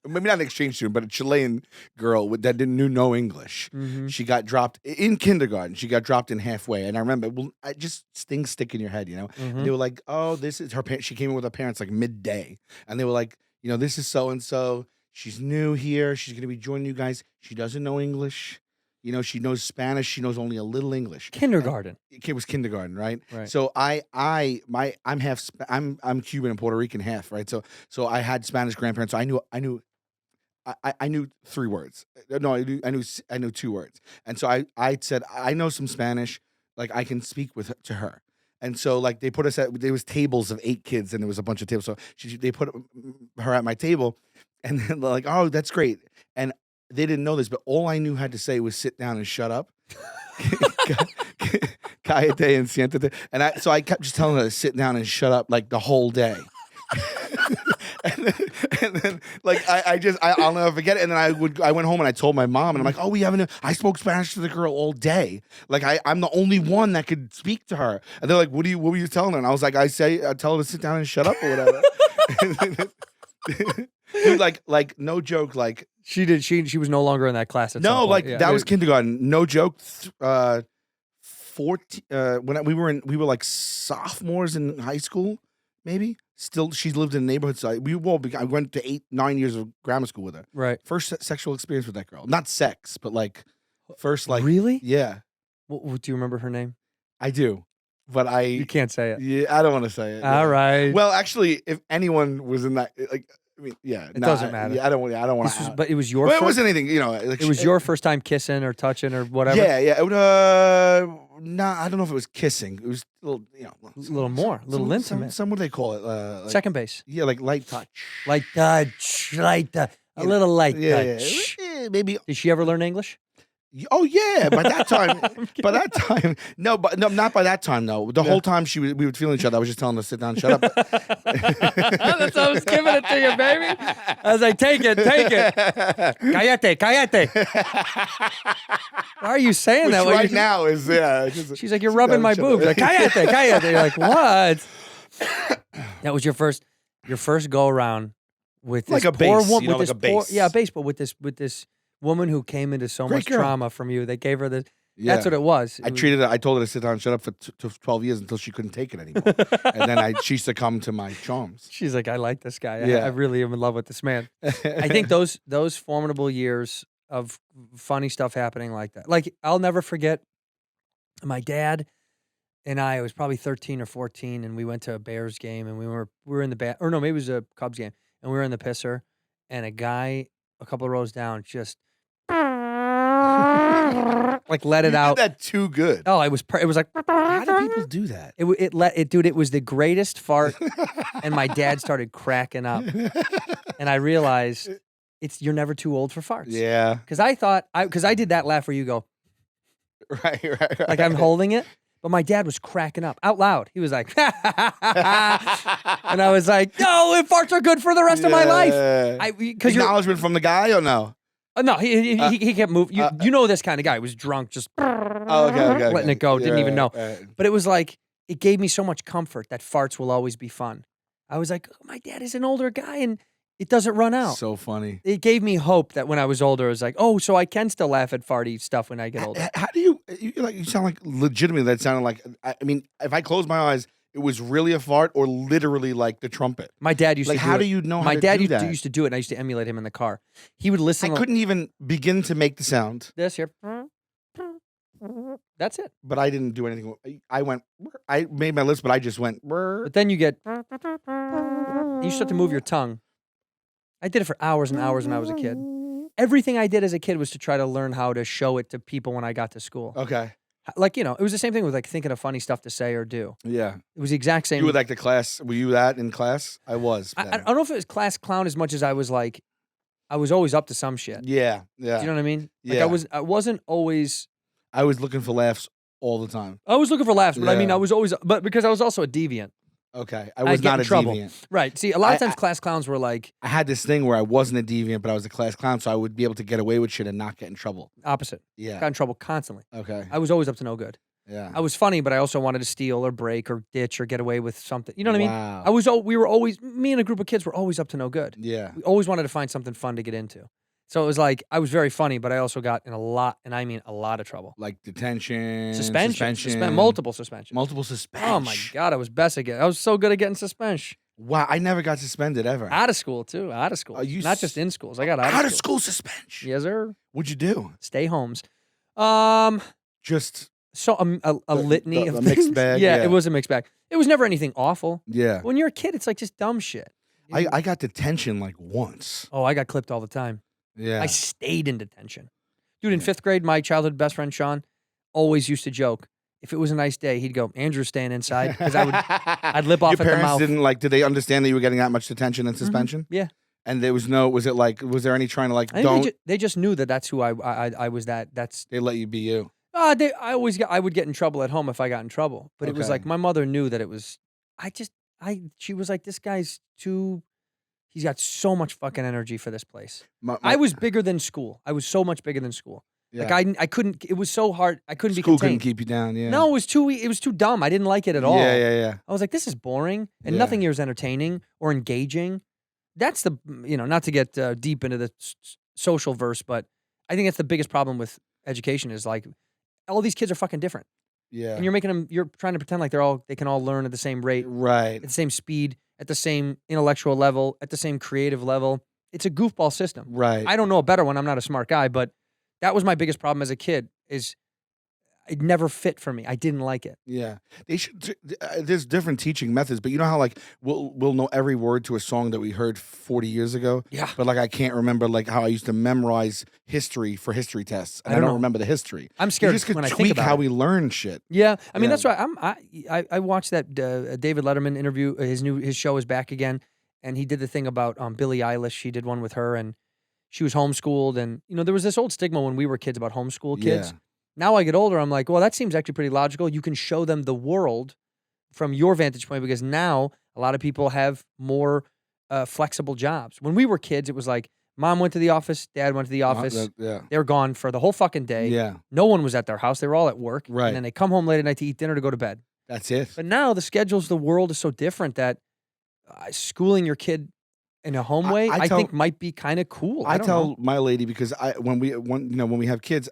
G: maybe not an exchange student, but a Chilean girl that didn't know English. She got dropped in kindergarten. She got dropped in halfway, and I remember, just things stick in your head, And they were like, "Oh, this is her parents." She came in with her parents like midday, and they were like, "This is so and so. She's new here. She's gonna be joining you guys. She doesn't know English." She knows Spanish. She knows only a little English.
A: Kindergarten.
G: It was kindergarten, right?
A: Right.
G: So I'm Cuban and Puerto Rican half, right? So I had Spanish grandparents. So I knew 3 words. No, I knew 2 words. And so I said, I know some Spanish, like I can speak to her. And so like they put us there was tables of 8 kids and there was a bunch of tables. So they put her at my table, and then they're like, "Oh, that's great." And they didn't know this, but all I knew had to say was sit down and shut up. Cállate and siéntate. And so I kept just telling her to sit down and shut up like the whole day. and then like I'll never forget it. And then I went home and I told my mom, and I'm like, "Oh, I spoke Spanish to the girl all day. Like I'm the only one that could speak to her." And they're like, "What were you telling her?" And I was like, I tell her to sit down and shut up or whatever. Dude, like no joke, like
A: She did. She was no longer in that class. At some point.
G: like
A: Yeah.
G: that was kindergarten. No joke. 14. When we were like sophomores in high school, maybe. Still, she lived in the neighborhood. So I went to 8-9 years of grammar school with her.
A: Right.
G: First sexual experience with that girl. Not sex, but like first like
A: Really?
G: Yeah,
A: Do you remember her name?
G: I do, but
A: You can't say it.
G: yeah, I don't want to say it.
A: All right.
G: Well, actually, if anyone was in that, like, I mean, yeah,
A: It doesn't matter.
G: Yeah, I don't want to.
A: But it was your.
G: Well, it
A: first,
G: wasn't anything, like,
A: It was your first time kissing or touching or whatever.
G: Yeah. Nah, I don't know if it was kissing. It was a little,
A: A little more, a little intimate.
G: Some what do they call it? Like,
A: Second base.
G: Yeah, like light touch.
A: Light touch. A little light touch.
G: Yeah, maybe.
A: Did she ever learn English?
G: Oh yeah, by that time, no, not by that time. No, the whole time we would feel each other. I was just telling her to sit down, and shut up.
A: That's why I was giving it to you, baby. I was like, take it. Cállate. Why are you saying
G: Which
A: that?
G: right now is
A: She's like, you're rubbing my boobs. Like, cállate. You're like, what? That was your first go around with this
G: Like a
A: poor
G: base,
A: woman.
G: like a base.
A: Yeah, base, but with this woman who came into so
G: Great
A: much
G: girl.
A: trauma from you. They gave her this.
G: Yeah.
A: That's what it was.
G: I told her to sit down and shut up for 12 years until she couldn't take it anymore, and then she succumbed to my charms.
A: She's like, I like this guy.
G: Yeah.
A: I really am in love with this man. I think those formidable years of funny stuff happening like that. Like, I'll never forget my dad and I was probably 13 or 14, and we went to a Bears game, and we were in the or no, maybe it was a Cubs game, and we were in the pisser, and a guy a couple of rows down just like let it out.
G: You did that too good.
A: Oh, it was like,
G: How do people do that?
A: Dude, it was the greatest fart, and my dad started cracking up, and I realized you're never too old for farts.
G: Yeah.
A: Because I did that laugh where you go,
G: Right.
A: like I'm holding it, but my dad was cracking up out loud. He was like, and I was like, no, farts are good for the rest of my life. Because
G: acknowledgement from the guy or no?
A: No, he kept moving. You know this kind of guy. He was drunk, just
G: Okay.
A: letting it go. Didn't even know.
G: Right.
A: But it was like, it gave me so much comfort that farts will always be fun. I was like, my dad is an older guy and it doesn't run out.
G: So funny.
A: It gave me hope that when I was older, I was like, oh, so I can still laugh at farty stuff when I get older.
G: How do you sound like legitimately that sounded like, I mean, if I close my eyes, it was really a fart or literally like the trumpet.
A: My dad used to do it.
G: How do you know
A: My
G: how to
A: dad
G: do that?
A: used to do it, and I used to emulate him in the car. He would listen.
G: I couldn't even begin to make the sound.
A: This here. That's it.
G: But I didn't do anything. I made my lips, but I just went.
A: But then you start to move your tongue. I did it for hours and hours when I was a kid. Everything I did as a kid was to try to learn how to show it to people when I got to school.
G: Okay.
A: Like, it was the same thing with like thinking of funny stuff to say or do.
G: Yeah.
A: It was the exact same.
G: You were like the class. Were you that in class? I was.
A: I don't know if it was class clown as much as I was like, I was always up to some shit.
G: Yeah. Yeah.
A: Do you know what I mean? Like
G: Yeah.
A: I wasn't always.
G: I was looking for laughs all the time.
A: I was looking for laughs, but I mean,
G: Yeah.
A: I was always, but because I was also a deviant.
G: Okay. I
A: I'd
G: was
A: get
G: not
A: in
G: a
A: trouble.
G: deviant.
A: Right. See, a lot of times class clowns were like
G: I had this thing where I wasn't a deviant, but I was a class clown, so I would be able to get away with shit and not get in trouble.
A: opposite.
G: Yeah.
A: Got in trouble constantly.
G: Okay.
A: I was always up to no good.
G: Yeah.
A: I was funny, but I also wanted to steal or break or ditch or get away with something. You know what
G: Wow.
A: I mean? We were always, me and a group of kids were always up to no good.
G: Yeah.
A: We always wanted to find something fun to get into. So it was like, I was very funny, but I also got in a lot, and I mean a lot of trouble.
G: Like detention,
A: Suspension. Multiple suspensions.
G: multiple suspension.
A: Oh my God, I was best at getting, I was so good at getting suspension.
G: Wow, I never got suspended ever.
A: Out of school, too. Out of school.
G: you
A: Not just in schools. I got out
G: of
A: of
G: school
A: school.
G: suspension.
A: Yes, sir.
G: What'd you do?
A: Stay homes.
G: Just
A: So a litany
G: the
A: of
G: mixed
A: things.
G: bag,
A: Yeah,
G: yeah.
A: it was a mixed bag. It was never anything awful.
G: yeah.
A: When you're a kid, it's like just dumb shit.
G: I got detention like once.
A: Oh, I got clipped all the time.
G: Yeah.
A: I stayed in detention. Dude, in 5th grade, my childhood best friend, Sean, always used to joke. If it was a nice day, he'd go, Andrew's staying inside. Because I'd lip off
G: Your
A: at the
G: parents
A: mouth.
G: didn't like, did they understand that you were getting that much detention and suspension?
A: Yeah.
G: And there was no, was it like, was there any trying to like,
A: I
G: don't,
A: think they just knew that that's who I was that's.
G: they let you be you?
A: I would get in trouble at home if I got in trouble. But it was
G: Okay.
A: like, my mother knew that it was, she was like, this guy's he's got so much fucking energy for this place. I was bigger than school. I was so much bigger than school.
G: yeah.
A: Like I couldn't, it was so hard. I couldn't
G: School
A: be contained.
G: couldn't keep you down, yeah.
A: No, it was too dumb. I didn't like it at all.
G: Yeah.
A: I was like, this is boring, and
G: Yeah.
A: nothing here is entertaining or engaging. That's the, not to get deep into the social verse, but I think that's the biggest problem with education is like, all these kids are fucking different,
G: Yeah.
A: and you're trying to pretend like they can all learn at the same rate,
G: Right.
A: at the same speed, at the same intellectual level, at the same creative level. It's a goofball system.
G: Right.
A: I don't know a better one. I'm not a smart guy, but that was my biggest problem as a kid. Is it never fit for me. I didn't like it.
G: Yeah, they should. There's different teaching methods, but you know how like we'll know every word to a song that we heard 40 years ago.
A: Yeah.
G: But like I can't remember like how I used to memorize history for history tests, and
A: I
G: I
A: don't
G: don't
A: know.
G: remember the history.
A: I'm scared
G: You just could
A: when I
G: tweak
A: think about
G: how
A: it.
G: we learn shit.
A: Yeah, I mean
G: Yeah.
A: that's why I watched that David Letterman interview. His show is back again, and he did the thing about Billie Eilish. He did one with her, and she was homeschooled, and there was this old stigma when we were kids about homeschool kids.
G: Yeah.
A: Now I get older, I'm like, well, that seems actually pretty logical. You can show them the world from your vantage point because now a lot of people have more flexible jobs. When we were kids, it was like mom went to the office, dad went to the office.
G: Yeah.
A: They were gone for the whole fucking day.
G: Yeah.
A: No one was at their house. They were all at work.
G: Right.
A: And then they come home late at night to eat dinner to go to bed.
G: That's it.
A: But now the schedules, the world is so different that schooling your kid in a home way, I think might be kind of cool.
G: I
A: don't
G: tell
A: know.
G: my lady because when we have kids,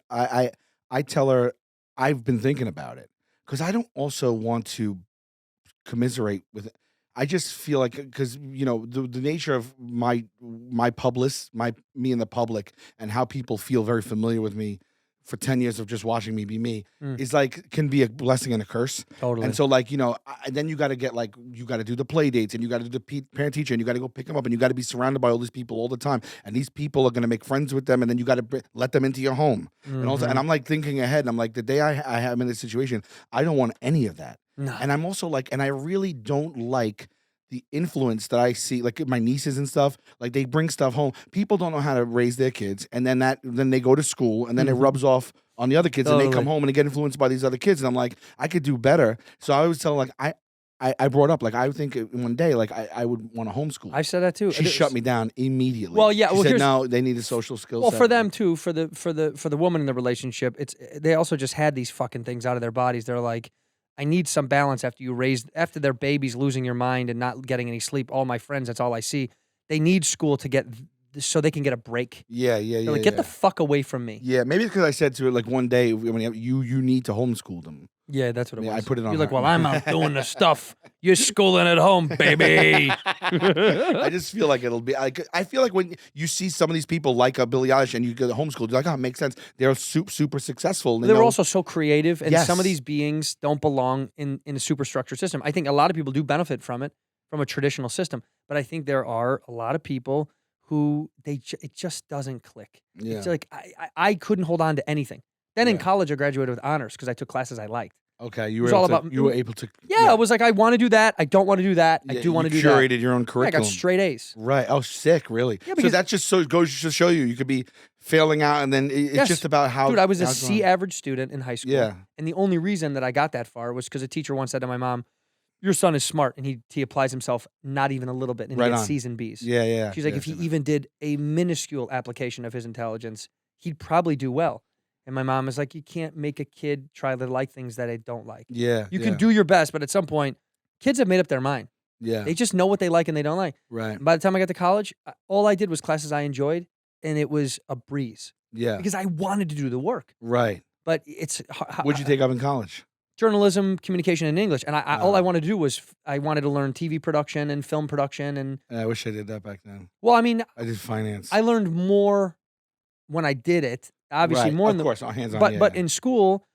G: I tell her I've been thinking about it because I don't also want to commiserate with it. I just feel like because the nature of my me and the public and how people feel very familiar with me for 10 years of just watching me be me is like can be a blessing and a curse.
A: Totally.
G: And so like then you got to get like you got to do the play dates and you got to do the parent teacher and you got to go pick them up and you got to be surrounded by all these people all the time and these people are going to make friends with them and then you got to let them into your home and also and I'm like thinking ahead and I'm like the day I am in this situation I don't want any of that.
A: No.
G: And I'm also like and I really don't like the influence that I see, like my nieces and stuff, like they bring stuff home. People don't know how to raise their kids, and then they go to school, and then it rubs off on the other kids, and they come home and they get influenced by these other kids. And I'm like, I could do better. So I always tell them, like I brought up, like I think one day, like I would want to homeschool.
A: I've said that too.
G: She shut me down immediately.
A: Well, yeah,
G: she
A: well,
G: said
A: here's-
G: no, they need a social skills.
A: Well, for them too, for the woman in the relationship, they also just had these fucking things out of their bodies. They're like, I need some balance after their baby's losing your mind and not getting any sleep. All my friends, that's all I see. They need school so they can get a break.
G: Yeah.
A: They're like, get the fuck away from me.
G: Yeah, maybe it's because I said to her like one day, when you need to homeschool them.
A: Yeah, that's what it was.
G: I put it on
A: You're like,
G: her.
A: well, I'm out doing the stuff. You're schooling at home, baby.
G: I just feel like it'll be. I feel like when you see some of these people like Billie Eilish and you go to homeschool, you're like, oh, it makes sense. They're super successful.
A: They were also so creative, and
G: Yes.
A: some of these beings don't belong in a super structured system. I think a lot of people do benefit from it, from a traditional system. But I think there are a lot of people who it just doesn't click.
G: Yeah.
A: It's like I couldn't hold on to anything. Then in
G: Yeah.
A: college, I graduated with honors because I took classes I liked.
G: Okay, you
A: It was
G: were
A: all
G: able to,
A: about-
G: you were able to.
A: Yeah, it was like I want to do that. I don't want to do that. I do want to do that.
G: Curated your own
A: Yeah, I
G: curriculum.
A: got straight A's.
G: Right. Oh, sick. Really.
A: Yeah,
G: so
A: because-
G: that just goes to show you could be failing out, and then it's
A: Yes.
G: just about how.
A: Dude, I was a
G: how it's
A: C
G: going.
A: average student in high school.
G: Yeah.
A: And the only reason that I got that far was because a teacher once said to my mom, "Your son is smart," and he applies himself not even a little bit, and
G: Right
A: he gets
G: on.
A: C's and B's.
G: Yeah, yeah.
A: She's like,
G: yeah,
A: if he
G: yeah.
A: even did a minuscule application of his intelligence, he'd probably do well. And my mom is like, you can't make a kid try to like things that they don't like.
G: Yeah.
A: You
G: yeah,
A: can do your best, but at some point, kids have made up their mind.
G: Yeah.
A: They just know what they like and they don't like.
G: Right.
A: And by the time I got to college, all I did was classes I enjoyed, and it was a breeze
G: Yeah.
A: because I wanted to do the work.
G: Right.
A: But it's
G: What'd you take up in college?
A: journalism, communication, and English. And all I wanted to do was I wanted to learn TV production and film production. And
G: I wish I did that back then.
A: well, I mean,
G: I did finance.
A: I learned more when I did it. Obviously,
G: right.
A: more in
G: of
A: the
G: course, hands-on.
A: but
G: yeah,
A: but
G: yeah.
A: in school,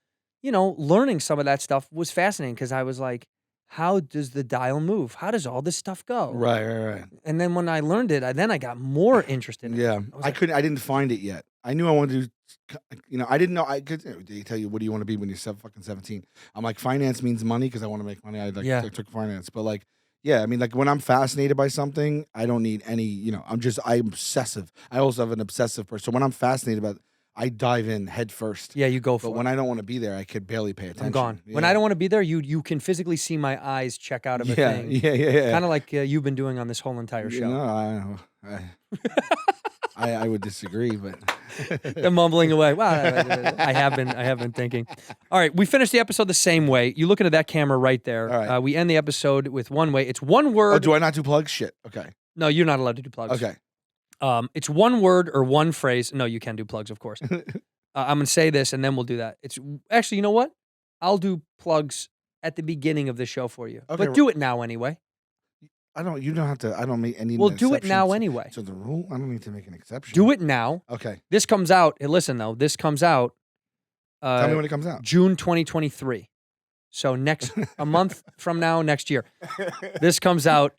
A: learning some of that stuff was fascinating because I was like, how does the dial move? How does all this stuff go?
G: Right.
A: And then when I learned it, I got more interested in it.
G: Yeah,
A: was like-
G: I didn't find it yet. I knew I wanted to do. I didn't know. I could. They tell you what do you want to be when you're fucking 17. I'm like, finance means money because I want to make money. I took finance, but like, yeah, I mean, like when I'm fascinated by something, I don't need any. I'm obsessive. I also have an obsessive person. So when I'm fascinated about, I dive in head first.
A: Yeah, you go for
G: But
A: it.
G: when I don't want to be there, I could barely pay attention.
A: I'm gone. When
G: Yeah.
A: I don't want to be there, you can physically see my eyes check out of a
G: Yeah,
A: thing.
G: yeah.
A: Kind of like you've been doing on this whole entire show.
G: No, I would disagree, but
A: The mumbling away. Well, I have been thinking. All right, we finished the episode the same way. You look into that camera right there.
G: All right.
A: We end the episode with one way. It's one word.
G: oh, do I not do plugs? Shit. Okay.
A: No, you're not allowed to do plugs.
G: Okay.
A: It's one word or one phrase. No, you can do plugs, of course. I'm going to say this, and then we'll do that. It's actually, you know what? I'll do plugs at the beginning of the show for you.
G: Okay.
A: But do it now anyway.
G: You don't have to. I don't make any.
A: We'll do it now anyway.
G: So the rule, I don't need to make an exception.
A: Do it now.
G: Okay.
A: This comes out. Listen, though, this comes out
G: Tell me when it comes out.
A: June 2023. So a month from now, next year. This comes out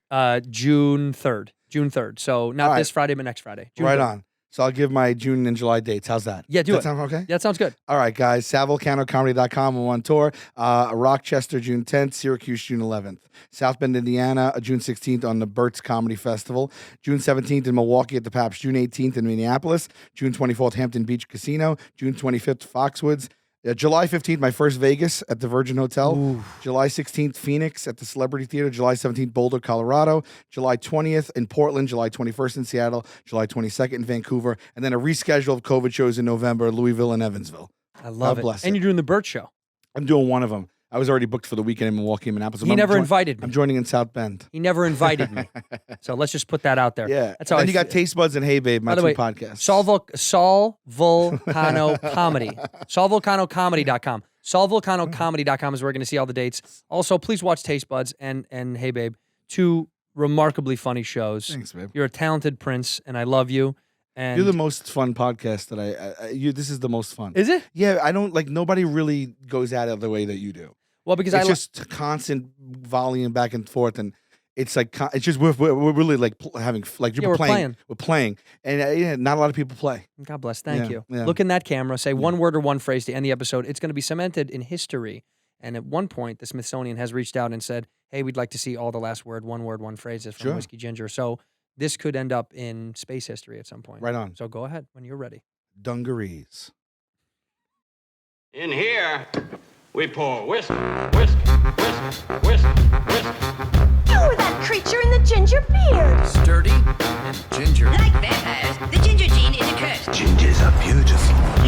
A: June 3rd. June 3rd. So not
G: All right.
A: this Friday, but next Friday. June
G: Right
A: 3rd.
G: on. So I'll give my June and July dates. How's that?
A: Yeah, do
G: Does
A: it.
G: that sound okay?
A: Yeah, that sounds good.
G: All right, guys. SalVulcanoComedy.com. I'm on tour. Rochester, June 10th. Syracuse, June 11th. South Bend, Indiana, June 16th on the Burt's Comedy Festival. June 17th in Milwaukee at the Paps. June 18th in Minneapolis. June 24th, Hampton Beach Casino. June 25th, Foxwoods. July 15th, my first Vegas at the Virgin Hotel.
A: Ooh.
G: July 16th, Phoenix at the Celebrity Theater. July 17th, Boulder, Colorado. July 20th in Portland. July 21st in Seattle. July 22nd in Vancouver. And then a reschedule of COVID shows in November, Louisville and Evansville.
A: I love it.
G: bless
A: And
G: it.
A: you're doing the Burt Show.
G: I'm doing one of them. I was already booked for the weekend in Milwaukee and Minneapolis.
A: He never invited me.
G: I'm joining in South Bend.
A: He never invited me. So let's just put that out there.
G: Yeah.
A: That's how
G: and
A: I
G: you got
A: feel.
G: Taste Buds and Hey Babe, my
A: By the
G: two
A: way,
G: podcasts.
A: Sal Vulcano Comedy. SalVulcanoComedy.com. SalVulcanoComedy.com is where we're going to see all the dates. Also, please watch Taste Buds and Hey Babe. Two remarkably funny shows.
G: Thanks, babe.
A: You're a talented prince, and I love you. And
G: You're the most fun podcast that this is the most fun.
A: Is it?
G: Yeah, I don't like nobody really goes at it the way that you do.
A: Well, because
G: It's just constant volleying back and forth, and it's like it's just we're really like having like
A: Yeah, we're playing.
G: We're playing, and not a lot of people play.
A: God bless. Thank
G: Yeah,
A: you.
G: yeah.
A: Look in that camera. Say one word or one phrase to end the episode. It's going to be cemented in history. And at one point, the Smithsonian has reached out and said, "Hey, we'd like to see all the last word, one phrases from
G: Sure.
A: Whiskey Ginger." So this could end up in space history at some point.
G: Right on.
A: So go ahead when you're ready.
G: Dungarees.
B: In here, we pour whisk, whisk, whisk, whisk, whisk.
H: You were that creature in the ginger beard.
D: Sturdy and ginger.
E: Like vampires, the ginger gene is a curse.
D: Gingers are beautiful.